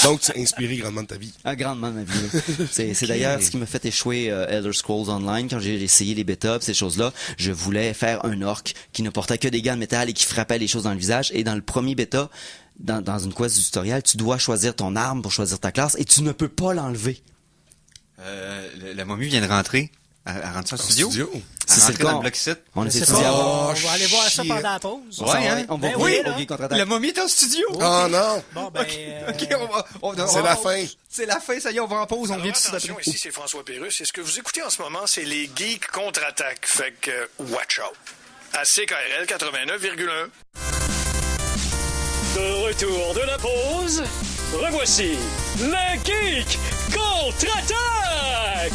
S5: Donc, tu as inspiré grandement de ta vie.
S4: Ah, grandement ma vie. là. C'est d'ailleurs ce qui m'a fait échouer Elder Scrolls Online quand j'ai essayé les bêtas, ces choses-là. Je voulais faire un orc qui ne portait que des gants de métal et qui frappait les choses dans le visage. Et dans le premier bêta, dans une quest du tutoriel, tu dois choisir ton arme pour choisir ta classe et tu ne peux pas l'enlever.
S3: La momie vient de rentrer. Elle rentre ça au studio.
S5: Studio.
S3: Elle
S4: Si c'est
S3: rentre
S4: le
S3: dans
S4: cas,
S3: le bloc site.
S4: on
S6: Je
S4: essaie
S6: sais
S4: de
S6: pas,
S4: dire
S6: on va aller voir ça
S5: shit.
S6: pendant la pause.
S3: Ouais, hein?
S4: on va
S6: Ben
S4: voir
S6: oui,
S4: au
S6: là.
S4: Geek contre-attaque.
S3: La momie est au studio.
S5: Oh non!
S6: Bon, ben,
S3: Ok, on va
S5: C'est la fin.
S3: C'est la fin, ça y est, on va en pause, on
S7: Alors,
S3: vient tout de suite
S7: attention,
S3: après.
S7: ici c'est François Pérusse et ce que vous écoutez en ce moment, c'est les Geeks contre-attaque. Fait que, watch out. À CKRL 89,1.
S2: De retour de la pause, revoici le Geek contre-attaque!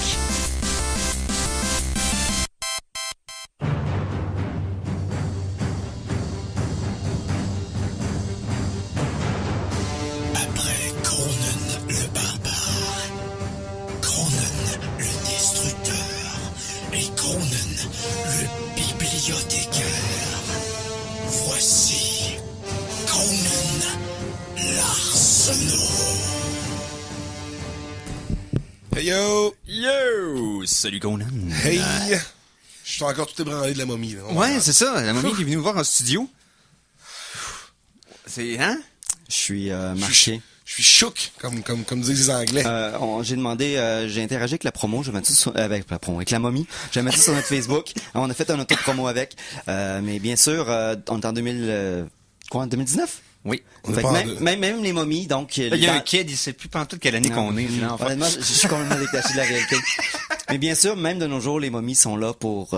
S8: Après Cronen le barbare, Cronen le destructeur et Cronen le bibliothécaire, voici Cronen l'Arsenault.
S5: Hey yo!
S3: Yo! Salut Conan.
S5: Hey! Je suis encore tout ébranlé de la momie. Là.
S3: Ouais, c'est ça, la momie qui est venue nous voir en studio. C'est, hein?
S4: Je suis marqué.
S5: Je suis chouk, comme disent les Anglais.
S4: J'ai demandé, j'ai interagi avec la promo, je vais mettre ça sur, avec la promo, avec la momie. Je vais mettre ça sur notre Facebook. On a fait un auto-promo avec. Mais bien sûr, on est en 2019?
S3: Oui.
S5: On est
S4: Fait
S5: pas
S4: que
S5: en deux.
S4: même les momies, donc...
S3: Il y a un kid, il sait plus pantoute quelle année qu'on est. Là, enfin.
S4: Honnêtement, je suis complètement détaché de la réalité. Mais bien sûr, même de nos jours, les momies sont là pour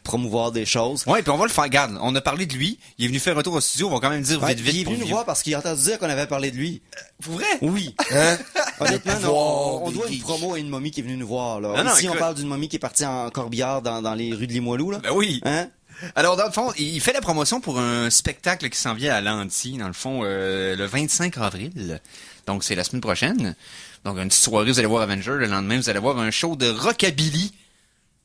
S4: promouvoir des choses.
S3: Ouais, puis on va le faire. Regarde, on a parlé de lui. Il est venu faire un tour au studio. On va quand même dire
S4: Ouais,
S3: vite,
S4: puis il est
S3: vite.
S4: venu nous voir parce qu'il a entendu dire qu'on avait parlé de lui.
S3: Pour vrai?
S4: Oui.
S5: Hein?
S4: Honnêtement,
S5: Le
S4: non,
S5: pouvoir
S4: on
S5: des
S4: doit une
S5: geeks.
S4: promo à une momie qui est venue nous voir. Là.
S3: Non, non,
S4: Ici, on
S3: écoute.
S4: parle d'une momie qui est partie en corbillard dans les rues de Limoilou. Là.
S3: Ben oui.
S4: Hein?
S3: Alors, dans le fond, il fait la promotion pour un spectacle qui s'en vient à Lanty, dans le fond, le 25 avril. Donc, c'est la semaine prochaine. Donc, une petite soirée, vous allez voir Avenger. Le lendemain, vous allez voir un show de rockabilly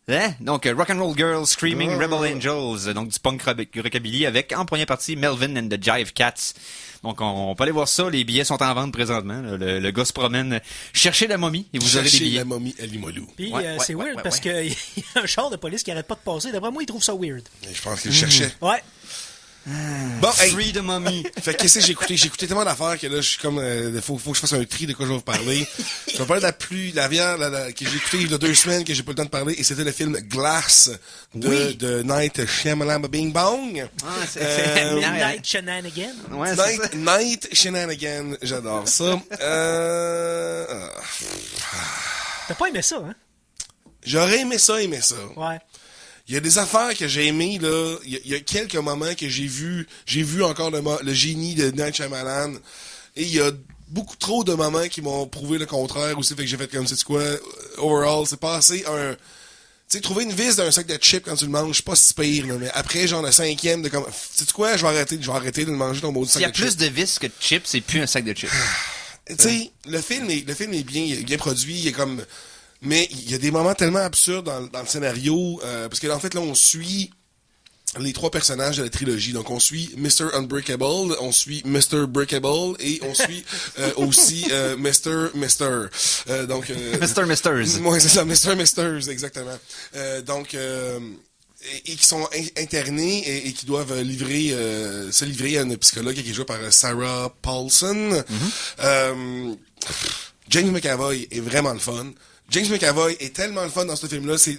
S3: Hein? Donc, Rock'n'Roll Girls Screaming Rebel Angels, donc du punk rockabilly avec, en première partie, Melvin and the Jive Cats. Donc, on peut aller voir ça. Les billets sont en vente présentement. Le gars se promène chercher la momie et vous aurez des
S5: Chercher
S3: billets.
S5: la momie à Limoilou.
S6: Puis
S3: Ouais,
S6: c'est weird parce qu'il y a un char de police qui arrête pas de passer. D'après moi, il trouve ça weird.
S5: Je pense qu'il cherchait.
S6: Ouais.
S5: Bon, hey,
S4: Free the Mummy.
S5: fait que qu'est-ce que j'ai écouté? J'ai écouté tellement d'affaires que là, je suis comme, faut que je fasse un tri de quoi je vais vous parler. Je vais parler de la viande que j'ai écouté il y a 2 semaines que j'ai pas le temps de parler et c'était le film Glass de Night Shyamalan Bing Bong.
S3: Ah, c'est
S6: Midnight Shenanigan.
S3: Ouais, c'est ça.
S5: Night Shenanigan, j'adore ça.
S6: T'as pas aimé ça, hein?
S5: J'aurais aimé ça.
S6: Ouais.
S5: Il y a des affaires que j'ai aimées, là. Il y a quelques moments que j'ai vu encore le génie de Night Shyamalan. Et il y a beaucoup trop de moments qui m'ont prouvé le contraire aussi. Fait que j'ai fait comme, c'est quoi, overall, c'est pas assez un... Tu sais, trouver une vis d'un sac de chips quand tu le manges, c'est pas si pire, là, mais après, genre, le 5e de comme, sais-tu quoi, je vais arrêter de le manger ton maudit sac
S3: S'il y a
S5: de chips.
S3: plus de vis que de chips, c'est plus un sac de chips.
S5: Tu sais, le film est bien produit, il est comme... Mais il y a des moments tellement absurdes dans le scénario, parce que en fait, là, on suit les 3 personnages de la trilogie. Donc, on suit Mr. Unbreakable, on suit Mr. Breakable, et on suit aussi Mr. Donc,
S3: Mr. Misters.
S5: Ouais, c'est ça, Mr. Misters, exactement. Et qui sont internés et qui doivent se livrer à une psychologue qui est jouée par Sarah Paulson. James McAvoy est vraiment le fun. James McAvoy est tellement le fun dans ce film-là. C'est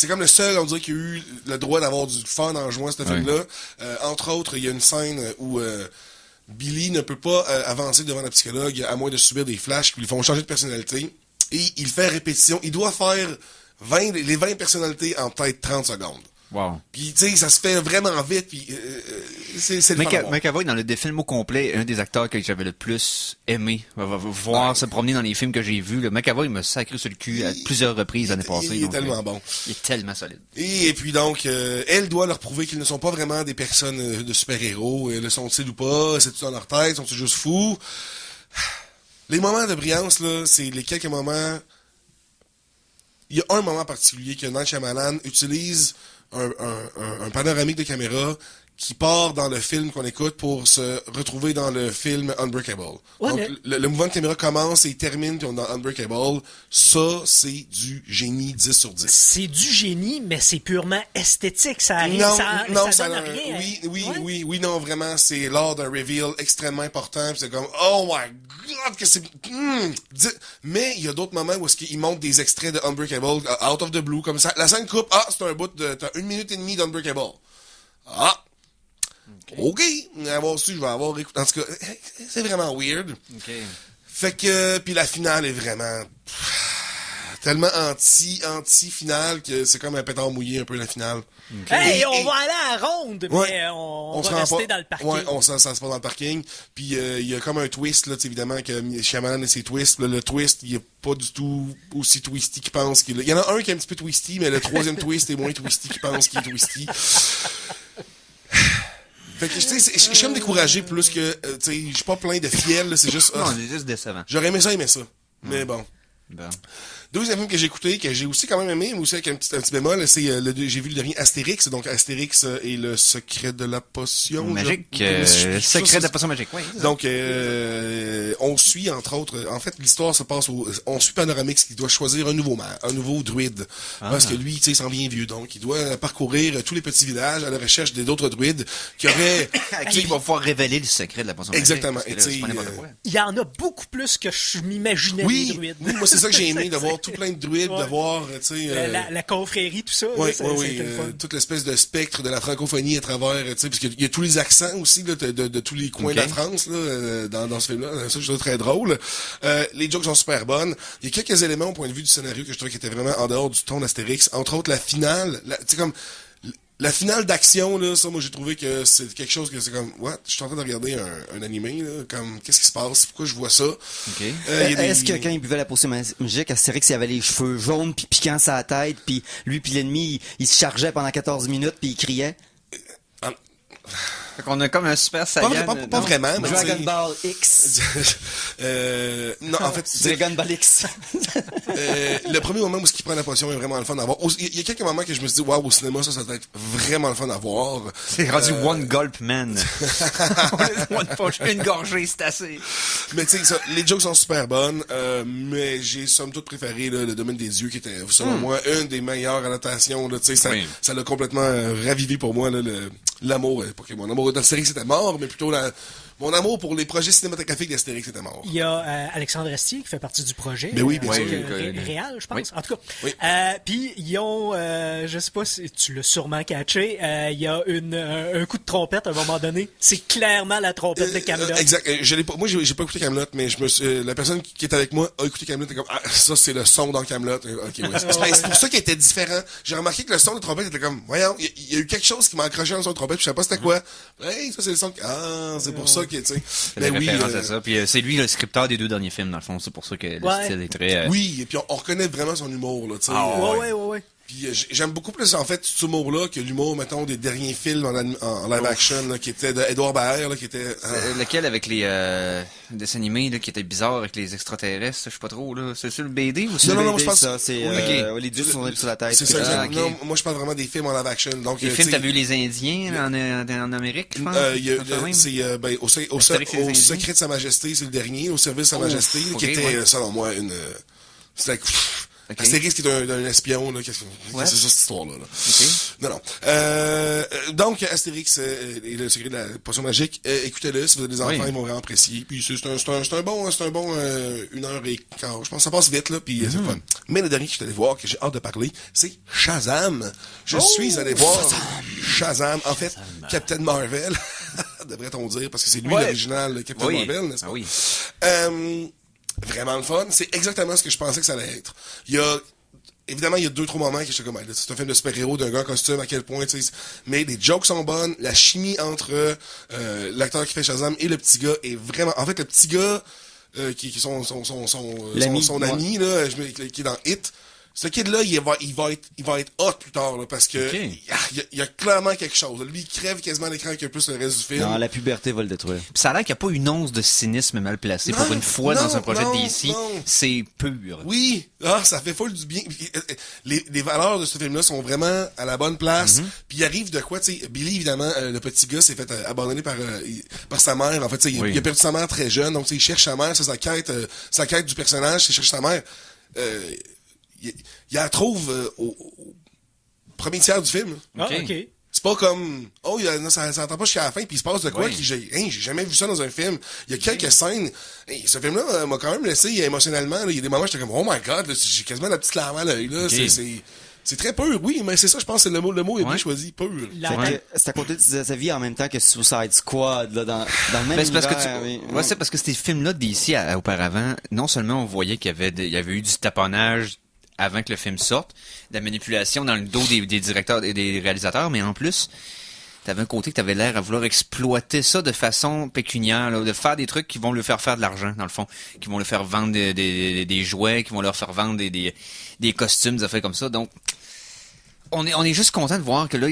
S5: comme le seul, on dirait, qui a eu le droit d'avoir du fun en jouant ce film-là. Entre autres, il y a une scène où Billy ne peut pas avancer devant la psychologue à moins de subir des flashs qui lui font changer de personnalité. Et il fait répétition. Il doit faire les 20 personnalités en peut-être 30 secondes.
S3: Wow.
S5: Puis, tu sais, ça se fait vraiment vite, puis c'est le fun.
S3: McAvoy, dans le film au complet, un des acteurs que j'avais le plus aimé voir se promener dans les films que j'ai vus. McAvoy me sacré sur le cul à plusieurs reprises l'année passée.
S5: Il est tellement bon.
S3: Il est tellement solide.
S5: Et puis donc, elle doit leur prouver qu'ils ne sont pas vraiment des personnes de super-héros. Le sont-ils ou pas? C'est tout dans leur tête? Sont-ils juste fous? Les moments de brillance, là, c'est les quelques moments... Il y a un moment particulier que Night Shyamalan utilise un panoramique de caméra qui part dans le film qu'on écoute pour se retrouver dans le film Unbreakable.
S6: Ouais,
S5: Donc,
S6: mais...
S5: le mouvement de caméra commence et il termine puis on est dans Unbreakable. Ça, c'est du génie 10 sur 10.
S6: C'est du génie, mais c'est purement esthétique. Ça arrive, ça donne rien.
S5: Oui, non, vraiment, c'est lors d'un reveal extrêmement important. Puis c'est comme, oh my god, que c'est... Mais il y a d'autres moments où est-ce qu'ils montrent des extraits de Unbreakable, out of the blue, comme ça. La scène coupe, c'est un bout de... T'as 1 minute et demie d'Unbreakable. OK. Je vais avoir écouté. En tout cas, c'est vraiment weird.
S3: Okay.
S5: Fait que, puis la finale est vraiment tellement anti-finale que c'est comme un pétard mouillé un peu la finale.
S6: Okay. Hey, on va aller à la ronde, mais on va rester dans le parking.
S5: Ouais, ça se passe dans le parking. Puis il y a comme un twist, là, évidemment, que Shyamalan et ses twists. Là, le twist, il est pas du tout aussi twisty qu'il pense qu'il est. Il y en a un qui est un petit peu twisty, mais le 3e twist est moins twisty qu'il pense qu'il est twisty. Fait que, tu sais, je suis comme découragé plus que, tu sais, je suis pas plein de fiel, là, c'est juste...
S3: Non, c'est juste décevant.
S5: J'aurais aimé ça. Mais bon. Deuxième film que j'ai écouté, que j'ai aussi quand même aimé, mais aussi avec un petit bémol, c'est j'ai vu le dernier Astérix, donc Astérix et le secret de la potion
S3: magique. Secret de la potion magique, oui.
S5: Donc on suit entre autres, en fait l'histoire se passe on suit Panoramix qui doit choisir un nouveau druide, parce que lui, tu sais, il s'en vient vieux, donc il doit parcourir tous les petits villages à la recherche d'autres druides qui auraient
S3: à qui il va pouvoir révéler le secret de la potion magique.
S5: Exactement.
S6: Il y en a beaucoup plus que je m'imaginais des druides.
S5: Oui, moi c'est ça que j'ai aimé, de voir tout plein de druides, de voir, tu sais...
S6: la confrérie, tout ça.
S5: Oui, toute l'espèce de spectre de la francophonie à travers, tu sais, parce qu'il y a tous les accents aussi, là, de tous les coins de la France, là, dans ce film-là. Ça, je trouve très drôle. Les jokes sont super bonnes. Il y a quelques éléments au point de vue du scénario que je trouvais qui étaient vraiment en dehors du ton d'Astérix. Entre autres, la finale, tu sais, comme... La finale d'action, là, ça, moi, j'ai trouvé que c'est quelque chose que c'est comme, what? Je suis en train de regarder un animé, là, comme, qu'est-ce qui se passe? Pourquoi je vois ça?
S3: Okay.
S4: Est-ce que quand il buvait la potion magique, Astérix, il avait les cheveux jaunes puis piquants sur la tête, puis lui puis l'ennemi, il se chargeait pendant 14 minutes puis il criait?
S3: Fait qu'on a comme un super saiyan.
S5: Pas vraiment, mais
S4: Dragon
S5: tu sais-
S4: Ball X.
S5: non, en fait, c'est-
S4: Dragon Ball X.
S5: le premier moment où il prend la potion est vraiment le fun à voir. Il y a quelques moments que je me suis dit, waouh, au cinéma, ça doit être vraiment le fun à voir.
S3: C'est rendu One Gulp Man. One potion, une gorgée, c'est assez.
S5: Mais tu sais, ça, les jokes sont super bonnes, mais j'ai somme toute préféré là, le domaine des yeux qui était, selon moi, une des meilleures adaptations. Là, tu sais,
S3: Oui.
S5: ça l'a complètement ravivé pour moi là, l'amour. Pas que mon amour d'Astérix était mort, mais plutôt mon amour pour les projets cinématographiques d'Astérix était mort.
S6: Il y a Alexandre Astier qui fait partie du projet.
S5: Ben oui, bien sûr.
S6: Réal, je pense.
S3: Oui.
S6: En tout cas.
S5: Oui.
S6: Puis ils ont, je sais pas si tu l'as sûrement catché, il y a un coup de trompette à un moment donné. C'est clairement la trompette de Camelot.
S5: Exact. Je l'ai pas, moi, j'ai pas écouté Camelot, mais la personne qui est avec moi a écouté Camelot. Et comme, ah, ça, c'est le son dans Camelot. Ok, ouais. C'est pour ça qu'il était différent. J'ai remarqué que le son de trompette était comme, voyons, il y a eu quelque chose qui m'a accroché dans le son de trompette, puis je savais pas c'était quoi. Hey, ça, c'est le son. Ah, c'est pour ça que, tu sais.
S3: C'est la référence à ça. Puis c'est lui le scripteur des 2 derniers films, dans le fond. C'est pour ça que le
S6: Ouais.
S3: style est très...
S5: Oui, et puis on reconnaît vraiment son humour, là, tu sais.
S6: Ouais.
S5: Puis j'aime beaucoup plus, en fait, cet humour-là que l'humour, mettons, des derniers films en live action, là, qui était d'Edouard Baer, là, qui était...
S3: Lequel avec les dessins animés là, qui étaient bizarres avec les extraterrestres, je sais pas trop. Là. C'est sur le BD ou c'est
S5: Non, je pense-
S4: ça, c'est
S3: Ok.
S4: les dieux sont sur la tête.
S5: C'est ça,
S3: Ah,
S5: exact.
S3: ok.
S5: Non, moi, je parle vraiment des films en live action. Donc,
S3: les films,
S5: tu sais,
S3: t'as vu les Indiens là, en Amérique, je pense? Quand même?
S5: c'est au
S3: Astérix et les Indiens.
S5: secret de Sa Majesté, c'est le dernier, au service de Sa Majesté, là, qui
S3: ok,
S5: était,
S3: ouais.
S5: selon moi, une... C'était...
S3: Ok.
S5: Astérix qui est un espion, là. Qu'est-ce que c'est ça, cette histoire-là, là?
S3: Ok.
S5: Non. Donc, Astérix et le secret de la potion magique, écoutez-le, si vous avez des enfants,
S3: Oui.
S5: ils vont vraiment apprécier. Puis c'est un bon 1h15. Je pense que ça passe vite, là, puis c'est fun. Mais le dernier que je suis allé voir, que j'ai hâte de parler, c'est Shazam. Je suis allé voir Shazam. En fait, Captain Marvel, devrait-on dire, parce que c'est lui
S3: Ouais.
S5: l'original, le Captain
S3: Oui.
S5: Marvel, n'est-ce pas?
S3: Ah oui.
S5: Vraiment le fun. C'est exactement ce que je pensais que ça allait être. Évidemment, il y a 2-3 moments que je suis comme, c'est un film de super-héros, d'un gars en costume, à quel point, tu sais. Mais les jokes sont bonnes, la chimie entre l'acteur qui fait Shazam et le petit gars est vraiment... En fait, le petit gars qui est
S4: L'ami,
S5: son ami, là, qui est dans Hit, ce kid-là, il va être hot plus tard, là, parce que
S3: Ok.
S5: il y a clairement quelque chose. Lui, il crève quasiment l'écran que plus le reste du film.
S4: Non, la puberté va le détruire.
S3: Puis ça a l'air qu'il n'y a pas une once de cynisme mal placé.
S5: Non,
S3: Pour une fois
S5: non,
S3: dans un projet
S5: non,
S3: de DC,
S5: non.
S3: c'est pur.
S5: Oui, ça fait full du bien. Les valeurs de ce film-là sont vraiment à la bonne place. Puis il arrive de quoi, tu sais, Billy, évidemment, le petit gars s'est fait abandonner par sa mère. En fait, tu sais,
S3: Oui.
S5: il a perdu sa mère très jeune, donc tu sais, il cherche sa mère, c'est sa quête du personnage, c'est chercher sa mère. Il la trouve au premier tiers du film.
S6: Ah,
S3: Ok.
S6: OK.
S5: C'est pas comme, ça attend pas jusqu'à la fin, puis il se passe de quoi
S3: Oui.
S5: j'ai jamais vu ça dans un film. Il y a quelques scènes, ce film-là m'a quand même laissé émotionnellement, là. Il y a des moments où j'étais comme, oh my god, là, j'ai quasiment la petite larme à l'œil, là.
S3: Ok.
S5: C'est très pur, oui, mais c'est ça, je pense, c'est le mot est bien
S3: Ouais.
S5: choisi, pur.
S6: La-
S4: Fait que c'est à côté de sa vie en même temps que Suicide Squad, là, dans le même
S3: Ben, c'est parce que
S4: univers, oui.
S3: ouais, c'est parce que ces films-là d'ici auparavant, non seulement on voyait qu'il y avait eu du taponnage avant que le film sorte, de la manipulation dans le dos des directeurs et des réalisateurs, mais en plus, t'avais un côté que t'avais l'air à vouloir exploiter ça de façon pécuniaire, là, de faire des trucs qui vont lui faire de l'argent, dans le fond, qui vont lui faire vendre des jouets, qui vont leur faire vendre des costumes, des affaires comme ça. Donc, on est juste content de voir que là,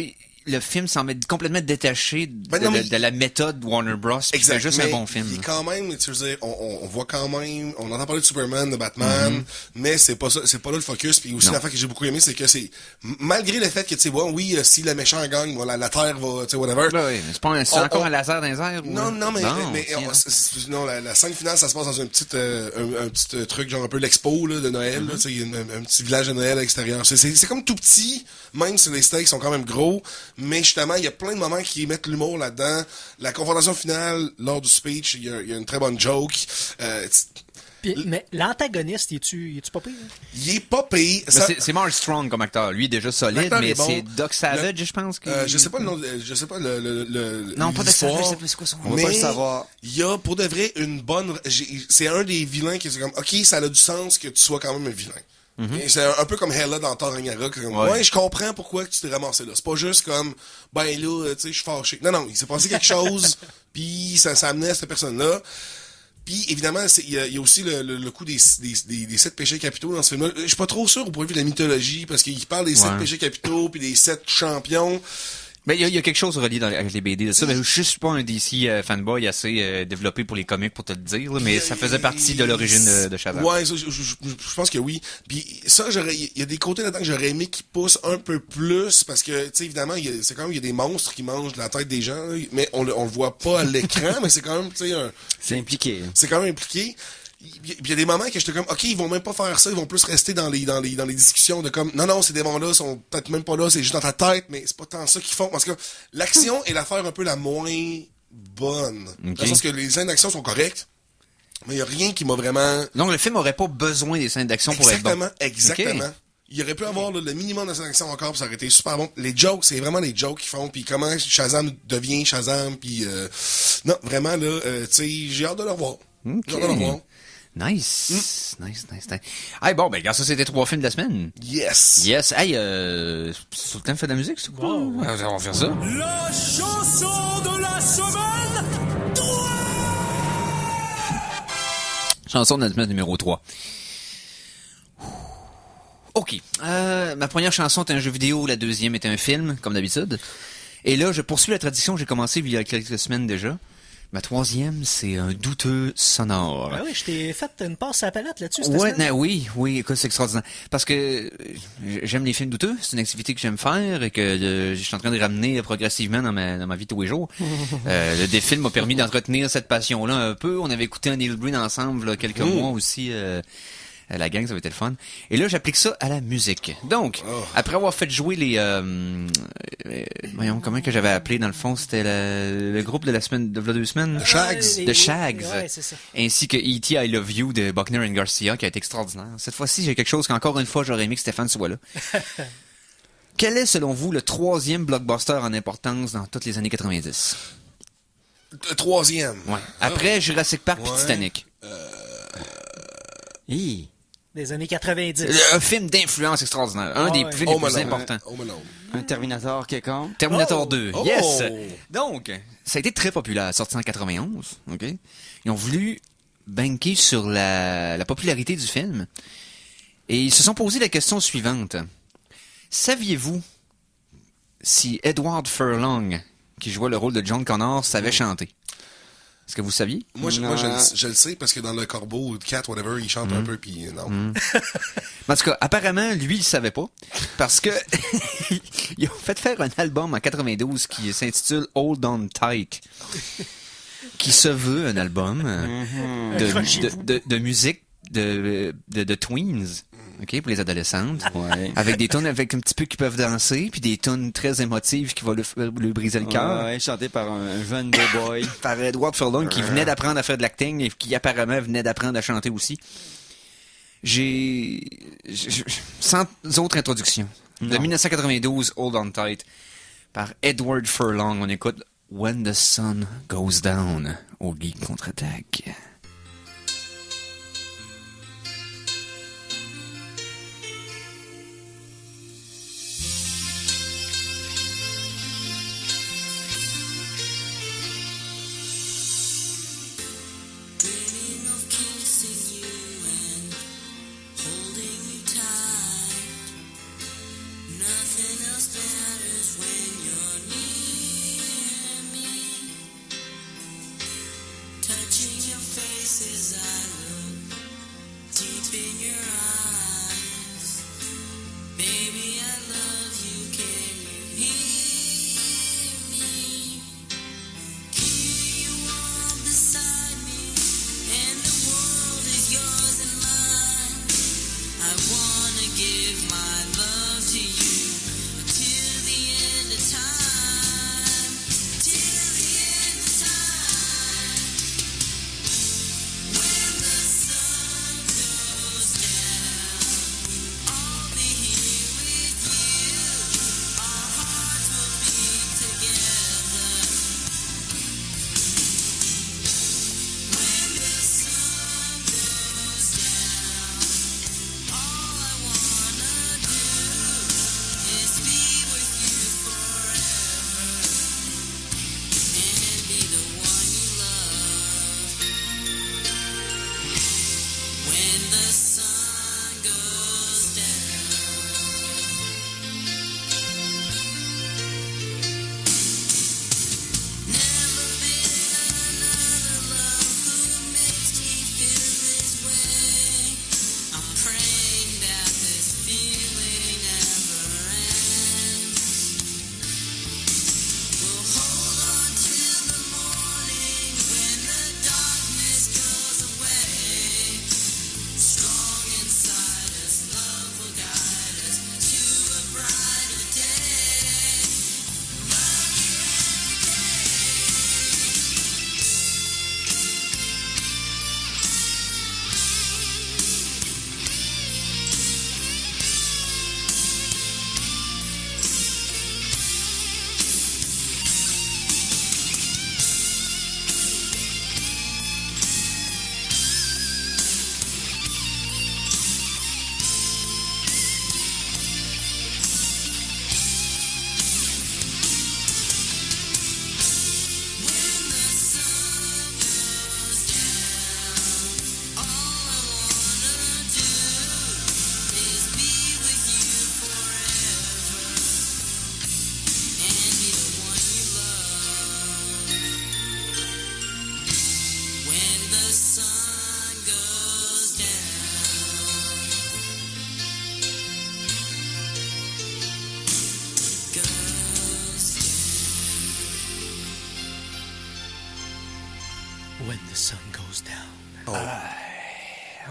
S3: le film semble être complètement détaché de la méthode Warner Bros. Puis c'est juste un
S5: mais
S3: bon film.
S5: Il est
S3: là.
S5: quand même, tu veux dire, on voit quand même, on entend parler de Superman, de Batman, mais c'est pas ça, c'est pas là le focus. Puis aussi,
S3: Non.
S5: l'affaire que j'ai beaucoup aimé, c'est que c'est, malgré le fait que, tu sais, oui, si le méchant gagne, voilà, la Terre va, tu sais, whatever.
S3: Ben oui, mais c'est encore un laser dans les airs? Ou...
S5: Non, mais
S3: si,
S5: non, la scène finale, ça se passe dans un petit truc, genre un peu l'expo, là, de Noël, là, tu sais, un petit village de Noël à l'extérieur. C'est comme tout petit, même si les stakes sont quand même gros, mais justement, il y a plein de moments qui mettent l'humour là-dedans. La confrontation finale, lors du speech, il y a une très bonne joke.
S6: Mais l'antagoniste, es-tu pas pire? Hein?
S5: Il est pas payé.
S3: Ben, c'est Mark Strong comme acteur. Lui, déjà solide,
S5: L'acteur
S3: mais
S5: est bon.
S3: c'est Doc Savage, je pense.
S5: Je sais pas le nom, je sais pas le
S3: Non, pas Doc
S5: l'histoire,
S3: Savage, c'est quoi son nom?
S4: On va pas le savoir.
S5: il y a pour de vrai une bonne, c'est un des vilains qui est comme, ok, ça a du sens que tu sois quand même un vilain. Okay? C'est un peu comme Hela dans Thor Ragnarok. Comme, ouais, je comprends pourquoi tu t'es ramassé là. C'est pas juste comme, ben là, tu sais, je suis fâché. Non, il s'est passé quelque chose, puis ça amenait à cette personne-là. Puis évidemment, il y a aussi le coup des 7 péchés capitaux dans ce film-là. Je suis pas trop sûr au point de vue de la mythologie, parce qu'il parle des 7 péchés capitaux, puis des 7 champions.
S3: Ben, il y a quelque chose relié avec les BD de ça. Ben, je suis pas un DC fanboy assez développé pour les comics pour te le dire, là, mais ça faisait partie de l'origine de Shazam.
S5: Ouais, ça, je pense que oui. Puis ça, il y a des côtés là-dedans que j'aurais aimé qui poussent un peu plus, parce que, tu sais, évidemment, il y a des monstres qui mangent la tête des gens, là, mais on le voit pas à l'écran, mais c'est quand même, tu sais,
S4: C'est impliqué.
S5: c'est quand même impliqué. Il y a des moments que j'étais comme, ok, ils vont même pas faire ça, ils vont plus rester dans les discussions de comme, non, ces démons-là sont peut-être même pas là, c'est juste dans ta tête, mais c'est pas tant ça qu'ils font, parce que l'action est l'affaire un peu la moins bonne. Dans le sens que les scènes d'action sont correctes, mais il y a rien qui m'a vraiment...
S3: Donc, le film aurait pas besoin des scènes d'action pour être bon.
S5: Exactement.
S3: Ok.
S5: Il aurait pu avoir le minimum de scènes d'action encore, puis ça aurait été super bon. Les jokes, c'est vraiment les jokes qu'ils font, puis comment Shazam devient Shazam, puis non, vraiment, là, tu sais, j'ai hâte de le revoir. J'ai hâte de le revoir.
S3: Nice. Nice. Hey, bon, ben, ça, c'était 3 films de la semaine.
S5: Yes!
S3: Yes. Hey, c'est le temps de faire de la musique, c'est quoi?
S6: Wow.
S3: Ouais, on va faire ça.
S2: La chanson de la semaine.
S3: Chanson de la semaine numéro 3. OK. Ma première chanson était un jeu vidéo, la deuxième était un film, comme d'habitude. Et là, je poursuis la tradition que j'ai commencée il y a quelques semaines déjà. Ma troisième, c'est un douteux sonore.
S6: Ben oui, je t'ai fait une passe à la palette là-dessus.
S3: Oui, écoute, c'est extraordinaire. Parce que j'aime les films douteux, c'est une activité que j'aime faire et que je suis en train de ramener progressivement dans ma vie de tous les jours. Le défilm m'a permis d'entretenir cette passion-là un peu. On avait écouté un Neil Breen ensemble là, quelques mois aussi. La gang, ça avait été le fun. Et là, j'applique ça à la musique. Donc, après avoir fait jouer les... voyons, comment que j'avais appelé, dans le fond, c'était le groupe de la semaine, de 2 semaines?
S5: The Shags.
S3: The Shags.
S6: Ouais, c'est ça.
S3: Ainsi que E.T. I Love You de Buckner and Garcia, qui a été extraordinaire. Cette fois-ci, j'ai quelque chose qu'encore une fois, j'aurais aimé que Stéphane soit là. Quel est, selon vous, le 3e blockbuster en importance dans toutes les années 90?
S5: Le troisième.
S3: Ouais. Après Jurassic Park puis
S5: Ouais.
S3: Titanic.
S6: Des années 90.
S3: Un film d'influence extraordinaire. Un des films les
S5: Home
S3: plus
S5: Alone.
S3: importants.
S5: Home Alone.
S4: Un Terminator quelconque.
S3: Terminator 2.
S5: Oh!
S3: Yes! Donc, ça a été très populaire, sorti en 91. OK? Ils ont voulu banquer sur la popularité du film. Et ils se sont posé la question suivante. Saviez-vous si Edward Furlong, qui jouait le rôle de John Connor, savait chanter? Est-ce que vous saviez?
S5: Moi, je le sais, parce que dans le Corbeau, le Cat, whatever, il chante un peu, puis non.
S3: En tout cas, apparemment, lui, il savait pas. Parce que ils ont fait faire un album en 92 qui s'intitule Hold On Tight. Qui se veut un album de musique de tweens. OK, pour les adolescentes.
S4: Ouais.
S3: Avec des tunes avec un petit peu qui peuvent danser, puis des tunes très émotives qui vont lui briser le cœur.
S4: Ouais, chanté par un jeune boy.
S3: Par Edward Furlong, qui venait d'apprendre à faire de l'acting et qui apparemment venait d'apprendre à chanter aussi. Sans autre introduction. De 1992, Hold On Tight, par Edward Furlong. On écoute When the Sun Goes Down au Geek Contre-Attaque.
S8: I wanna give my love to you till
S6: When the sun goes down.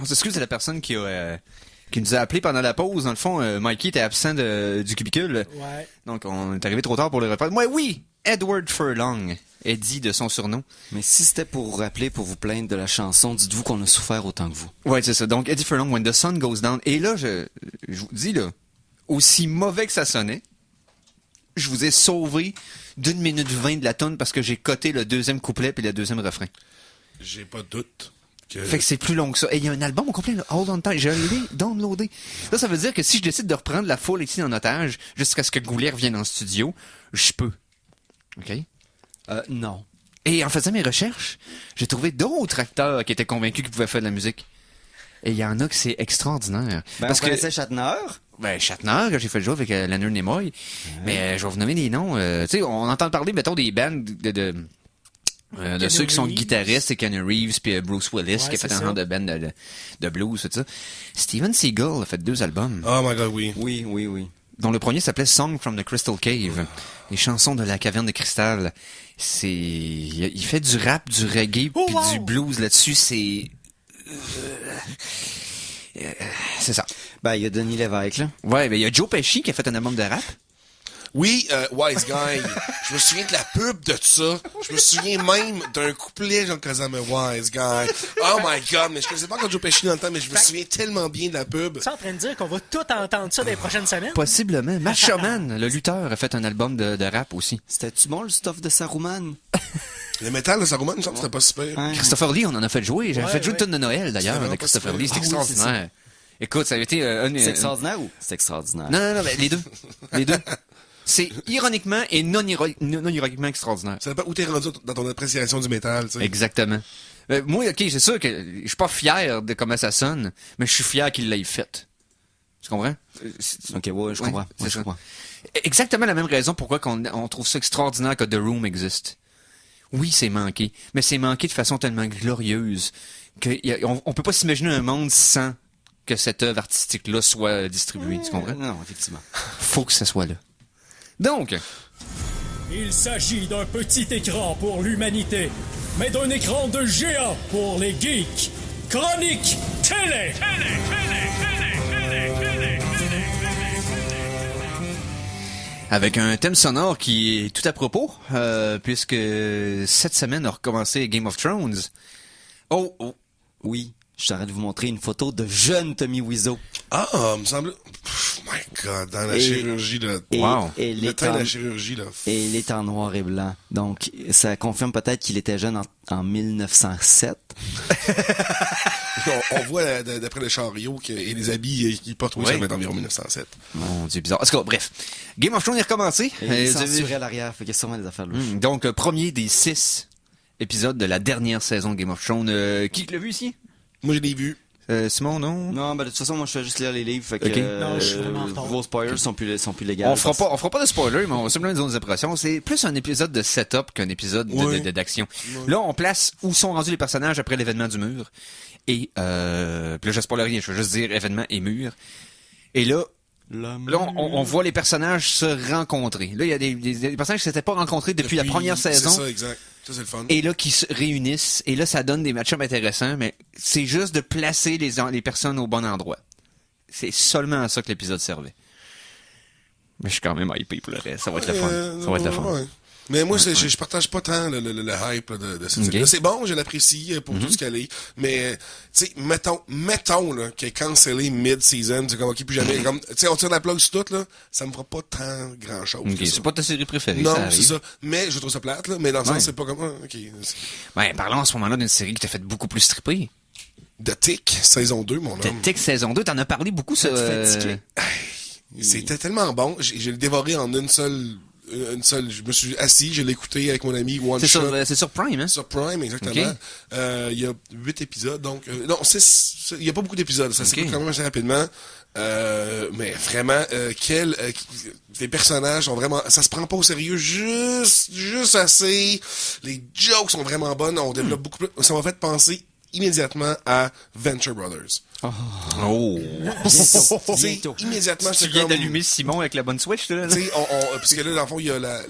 S3: On s'excuse de la personne qui nous a appelé pendant la pause. Dans le fond, Mikey était absent du cubicule.
S6: Ouais.
S3: Donc, on est arrivé trop tard pour le reprendre. Moi, oui! Edward Furlong, Eddie de son surnom.
S4: Mais si c'était pour vous rappeler, pour vous plaindre de la chanson, dites-vous qu'on a souffert autant que vous.
S3: Ouais, c'est ça. Donc, Eddie Furlong, When the Sun Goes Down. Et là, je vous dis, là, aussi mauvais que ça sonnait, je vous ai sauvé d'1 minute 20 de la tonne parce que j'ai coté le deuxième couplet puis le deuxième refrain.
S5: J'ai pas de doute.
S3: Fait que c'est plus long que ça. Et il y a un album au complet, là, Hold On Tight. Je l'ai downloadé. Là, ça veut dire que si je décide de reprendre la foule ici en otage jusqu'à ce que Goulet revienne en studio, je peux. OK?
S4: Non.
S3: Et en faisant mes recherches, j'ai trouvé d'autres acteurs qui étaient convaincus qu'ils pouvaient faire de la musique. Et il y en a que c'est extraordinaire.
S4: Parce que c'est Shatner.
S3: Ben, Shatner, que j'ai fait le jeu avec Leonard Nimoy. Ouais. Mais je vais vous nommer des noms. Tu sais, on entend parler, mettons, des bands de ceux qui sont
S6: Reeves.
S3: guitaristes, c'est Keanu Reeves puis Bruce Willis, qui a fait un genre de band de blues, tout ça. Steven Seagal a fait 2 albums.
S5: Oh my god, oui.
S4: Oui.
S3: Dont le premier s'appelait Song from the Crystal Cave. Les chansons de la caverne de cristal. Il fait du rap, du reggae, puis du blues là-dessus. C'est ça.
S4: Ben, il y a Denis Lévesque, là.
S3: Ouais, ben il y a Joe Pesci qui a fait un album de rap.
S5: Oui, Wise Guy. Je me souviens de la pub de ça. Je me souviens même d'un couplet, genre, comme Wise Guy. Oh my god, mais je connaissais pas encore Joe Pesci dans le temps, mais je me souviens tellement bien de la pub.
S6: Tu es en train de dire qu'on va tout entendre ça dans les prochaines semaines?
S3: Possiblement. Macho Man, le lutteur, a fait un album de rap aussi.
S4: C'était-tu bon, le stuff de Saruman?
S5: Le métal de Saruman, il me semble que c'était pas super.
S4: Hein?
S3: Christopher Lee, on en a fait jouer. J'avais fait jouer une tonne de Noël, d'ailleurs,
S5: C'est vraiment
S3: avec
S5: pas
S3: Christopher
S5: super.
S3: Lee. C'était
S4: Ah oui,
S3: extraordinaire. Écoute, ça a été...
S4: C'est extraordinaire ou? C'est extraordinaire.
S3: Non, mais les deux. Les deux. C'est ironiquement et non ironiquement extraordinaire.
S5: Ça dépend où t'es rendu dans ton appréciation du métal, tu sais.
S3: Exactement. Moi, OK, c'est sûr que je suis pas fier de comment ça sonne, mais je suis fier qu'il l'ait fait. Tu comprends?
S4: Ok, ouais, je comprends.
S3: c'est
S4: Ouais, je
S3: ça.
S4: comprends.
S3: Exactement la même raison pourquoi on trouve ça extraordinaire que The Room existe. Oui, c'est manqué, mais c'est manqué de façon tellement glorieuse qu'on peut pas s'imaginer un monde sans que cette œuvre artistique-là soit distribuée. Tu comprends?
S4: Non, effectivement.
S3: Faut que ça soit là. Donc,
S2: Il s'agit d'un petit écran pour l'humanité, mais d'un écran de géant pour les geeks. Chronique Télé!
S3: avec un thème sonore qui est tout à propos, puisque cette semaine a recommencé Game of Thrones.
S4: Oh, oui. Je t'arrête de vous montrer une photo de jeune Tommy Wiseau.
S5: Ah, me semble... my god, dans la chirurgie, là.
S3: Wow.
S4: Et
S5: Le temps de la chirurgie, là.
S4: Et il est en noir et blanc. Donc, ça confirme peut-être qu'il était jeune en 1907.
S5: On voit, d'après le chariot, et les habits qu'il porte, oui, ça va être environ 1907.
S3: Mon Dieu, bizarre. En tout cas, bref. Game of Thrones est recommencé.
S4: Et il est censuré à l'arrière, fait qu'il y a sûrement des affaires louches.
S3: Donc, premier des 6 épisodes de la dernière saison de Game of Thrones. Qui l'a vu ici?
S5: Moi, je l'ai vu.
S3: Simon, non?
S4: Non, ben de toute façon, moi, je fais juste lire les livres, fait que
S3: Ok.
S6: Non, je suis vraiment en retard.
S4: vos spoilers sont plus légaux.
S3: On fera pas de spoiler, mais on va simplement dire nos impressions. C'est plus un épisode de setup qu'un épisode d'action. Là, on place où sont rendus les personnages après l'événement du mur. Et, puis là, je spoiler rien, je veux juste dire événement et mur. Et là, on voit les personnages se rencontrer. Là, il y a des personnages qui s'étaient pas rencontrés depuis la première saison.
S5: C'est ça, exact. Ça, c'est le fun.
S3: Et là, qui se réunissent. Et là, ça donne des match-ups intéressants, mais c'est juste de placer les personnes au bon endroit. C'est seulement à ça que l'épisode servait. Mais je suis quand même hypé pour le reste. Ça va être le fun. Ça va être le fun.
S5: Ouais. Mais moi, je partage pas tant le hype là, de cette série. C'est bon, je l'apprécie pour tout ce qu'elle est. Mais, tu sais, mettons là, qu'elle est cancellée mid-season, c'est comme, ok, plus jamais. Comme, tu sais, on tire la plug sur tout, là, ça me fera pas tant grand-chose.
S3: Ok, c'est pas ta série préférée,
S5: non,
S3: ça arrive.
S5: c'est ça. Mais je trouve ça plate, là. Mais dans le sens, c'est pas comme, ok.
S3: Ouais, parlons à ce moment-là d'une série qui t'a fait beaucoup plus stripper.
S5: The Tick, saison 2, mon
S3: The
S5: homme.
S3: Tick saison 2, t'en as parlé beaucoup, ça.
S5: C'était tellement bon. Je l'ai dévoré en une seule. Je me suis assis, je l'ai écouté avec mon ami One
S3: C'est
S5: Shot.
S3: c'est sur Prime, hein?
S5: Sur Prime, exactement.
S3: Ok.
S5: Il y a 8 épisodes, donc... non, 6... Il y a pas beaucoup d'épisodes, ça s'écoute quand même assez rapidement. Mais vraiment, les personnages sont vraiment... Ça se prend pas au sérieux, juste assez. Les jokes sont vraiment bonnes, on développe beaucoup plus... Ça m'a fait penser immédiatement à Venture Brothers.
S3: Oh!
S4: Bientôt.
S5: Immédiatement,
S3: Tu
S5: j'étais
S3: viens
S5: comme...
S3: d'allumer Simon avec la bonne Switch, là?
S5: Tu sais, parce que là, dans le fond, il y a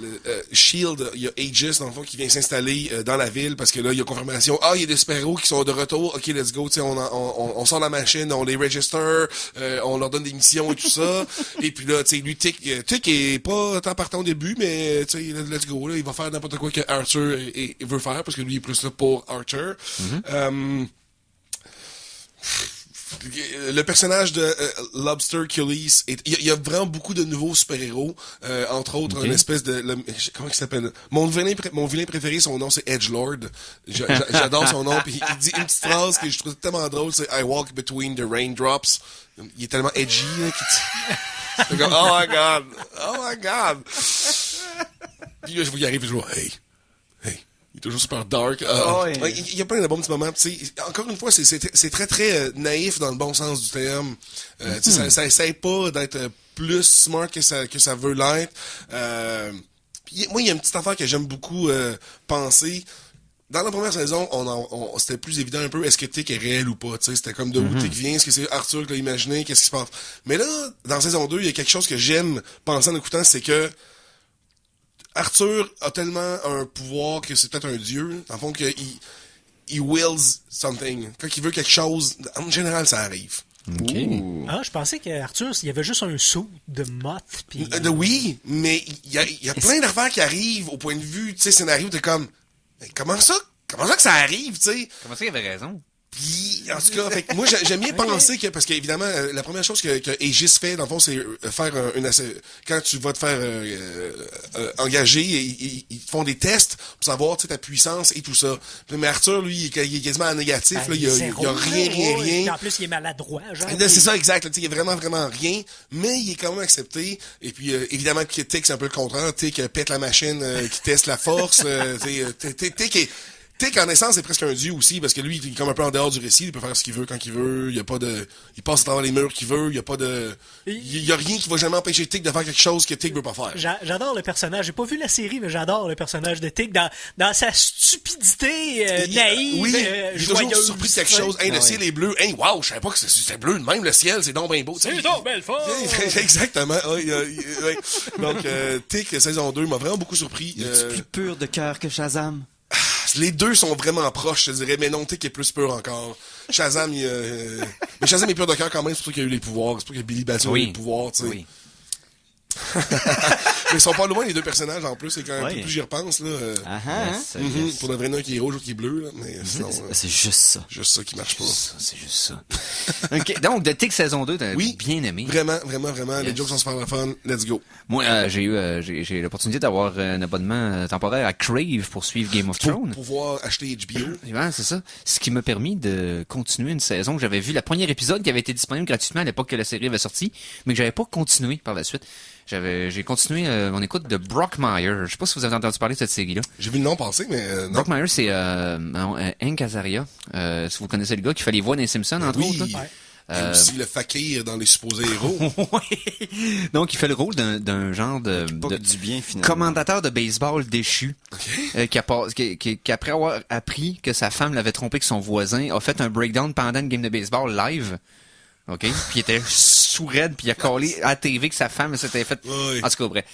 S5: Shield, il y a Aegis, dans le fond, qui vient s'installer dans la ville, parce que là, il y a confirmation. Ah, il y a des super-héros qui sont de retour. OK, let's go. Tu sais, on sort la machine, on les register, on leur donne des missions et tout ça. Et puis là, tu sais, lui, Tick est pas tant partant au début, mais tu sais, let's go. Là, il va faire n'importe quoi que Arthur veut faire, parce que lui, il est plus là pour Arthur. Le personnage de Lobster Cullis, il y a vraiment beaucoup de nouveaux super-héros, entre autres une espèce de comment il s'appelle, mon vilain préféré, son nom c'est Edgelord. J'adore son nom, puis il dit une petite phrase que je trouve tellement drôle, c'est I walk between the raindrops. Il est tellement edgy là, c'est comme, oh my god. Puis là, je vous y arrive, je vois hey. Il est toujours super dark. Il y a plein de bons petits moments. Encore une fois, c'est très, très naïf dans le bon sens du terme. Ça essaie pas d'être plus smart que ça veut l'être. Moi, il y a une petite affaire que j'aime beaucoup penser. Dans la première saison, c'était plus évident un peu, est-ce que Tick est réel ou pas? C'était comme de où Tick vient, est-ce que c'est Arthur qui l'a imaginé, qu'est-ce qui se passe? Mais là, dans saison 2, il y a quelque chose que j'aime penser en écoutant, c'est que Arthur a tellement un pouvoir que c'est peut-être un dieu, dans le fond qu'il wills something. Quand il veut quelque chose, en général, ça arrive.
S3: OK.
S6: Ah, je pensais qu'Arthur, il y avait juste un saut de motte. Puis...
S5: Oui, mais il y a plein d'affaires qui arrivent au point de vue, tu sais, scénario, t'es comme, mais comment ça que ça arrive, tu sais?
S3: Comment ça, il avait raison?
S5: Puis, en tout cas, fait que moi, j'aime bien penser que, parce qu'évidemment, la première chose que Aegis fait, dans le fond, c'est faire quand tu vas te faire engager, ils te font des tests pour savoir, tu sais, ta puissance et tout ça. Mais Arthur, lui, il est quasiment en négatif, là, il y a rien.
S6: Puis en plus, il est maladroit, genre.
S5: C'est ça, exact. Là, il y a vraiment rien, mais il est quand même accepté. Et puis, évidemment, Tick, c'est un peu le contraire. Tick pète la machine, qui teste la force. Tick, en essence, c'est presque un dieu aussi, parce que lui, il est comme un peu en dehors du récit, il peut faire ce qu'il veut quand il veut, il passe à travers les murs qu'il veut, il y a rien qui va jamais empêcher Tick de faire quelque chose que Tick veut pas faire.
S6: J'adore le personnage, j'ai pas vu la série, mais j'adore le personnage de Tick dans sa stupidité naïve,
S5: oui, il est toujours surpris de quelque chose. Le ciel est bleu, wow, je savais pas que c'était bleu de même, le ciel, c'est donc bien beau.
S6: C'est donc belle fort!
S5: Exactement. Donc, Tick, saison 2, m'a vraiment beaucoup surpris.
S4: Il est plus pur de cœur que Shazam?
S5: Les deux sont vraiment proches, je dirais, mais non, Tick est plus pur encore. Shazam, mais Shazam est pur de cœur quand même, c'est pour ça qu'il a eu les pouvoirs, c'est pour ça que Billy Batson a eu les pouvoirs, tu sais. Oui. Mais ils sont pas loin, les deux personnages, en plus, c'est quand même plus j'y repense, là. Pour le vrai, un qui est rouge, l'autre qui est bleu, là, mais sinon,
S4: c'est juste ça.
S5: Juste ça qui marche pas.
S3: C'est juste ça. OK, donc, de Tick saison 2, t'as bien aimé.
S5: Vraiment. Les jokes sont super fun. Let's go.
S3: Moi, j'ai l'opportunité d'avoir un abonnement temporaire à Crave pour suivre Game of Thrones.
S5: Pour pouvoir acheter HBO.
S3: Ouais, c'est ça. Ce qui m'a permis de continuer une saison que j'avais vu le premier épisode qui avait été disponible gratuitement à l'époque que la série avait sorti, mais que j'avais pas continué par la suite. J'ai continué mon écoute de Brockmire. Je sais pas si vous avez entendu parler de cette série-là.
S5: J'ai vu le nom passer, mais non.
S3: Brockmire, c'est Hank Azaria. Si vous connaissez le gars qui fait les voix des Simpsons, entre autres.
S5: Et aussi le fakir dans les supposés héros.
S3: Oui. Donc, il fait le rôle d'un genre de
S4: du bien, finalement.
S3: Commentateur de baseball déchu. Qui après avoir appris que sa femme l'avait trompé avec son voisin, a fait un breakdown pendant une game de baseball live. OK? Puis il était sous-raide, puis il a collé à la TV que sa femme s'était faite. Oui. En tout cas, bref.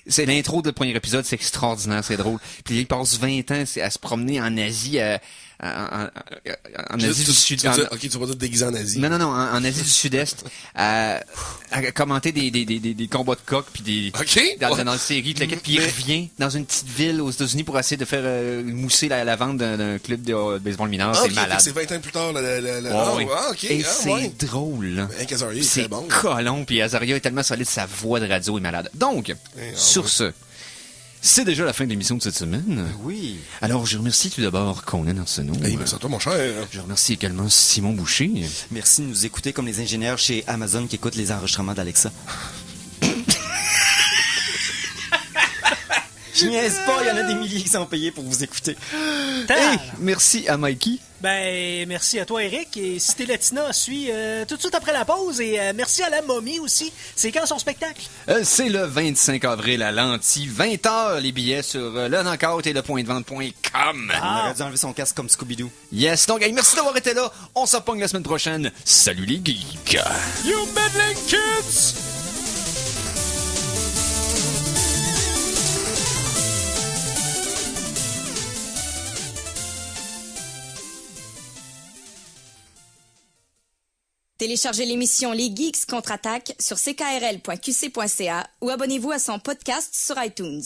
S3: C'est l'intro du premier épisode, c'est extraordinaire, c'est drôle. Puis il passe 20 ans à se promener en Asie, en Asie du Sud-Est.
S5: OK, tu vas pas dire déguisé en Asie.
S3: Non, en Asie du Sud-Est, à commenter des combats de coq puis des dans la série, puis il revient dans une petite ville aux États-Unis pour essayer de faire mousser la vente d'un club de baseball mineur. C'est malade.
S5: C'est 20 ans plus tard.
S3: Et c'est drôle. C'est bon. Colon, puis Azaria est tellement solide, sa voix de radio est malade. Donc, sur ce, c'est déjà la fin de l'émission de cette semaine.
S4: Oui.
S3: Alors, je remercie tout d'abord Conan Arsenault.
S5: Merci à toi, mon cher.
S3: Je remercie également Simon Boucher.
S4: Merci de nous écouter comme les ingénieurs chez Amazon qui écoutent les enregistrements d'Alexa. Je niaise pas, il y en a des milliers qui sont payés pour vous écouter.
S3: Hey, merci à Mikey.
S6: Ben, merci à toi, Eric. Et Cité Latina suit tout de suite après la pause. Et merci à la momie aussi. C'est quand son spectacle?
S3: C'est le 25 avril à l'Anti, 20h, les billets sur le knockout et le pointdevente.com.
S4: On aurait dû enlever son casque comme Scooby-Doo.
S3: Yes, donc, hey, merci d'avoir été là. On se repogne la semaine prochaine. Salut les geeks!
S2: You meddling kids!
S9: Téléchargez l'émission Les Geeks contre-attaque sur ckrl.qc.ca ou abonnez-vous à son podcast sur iTunes.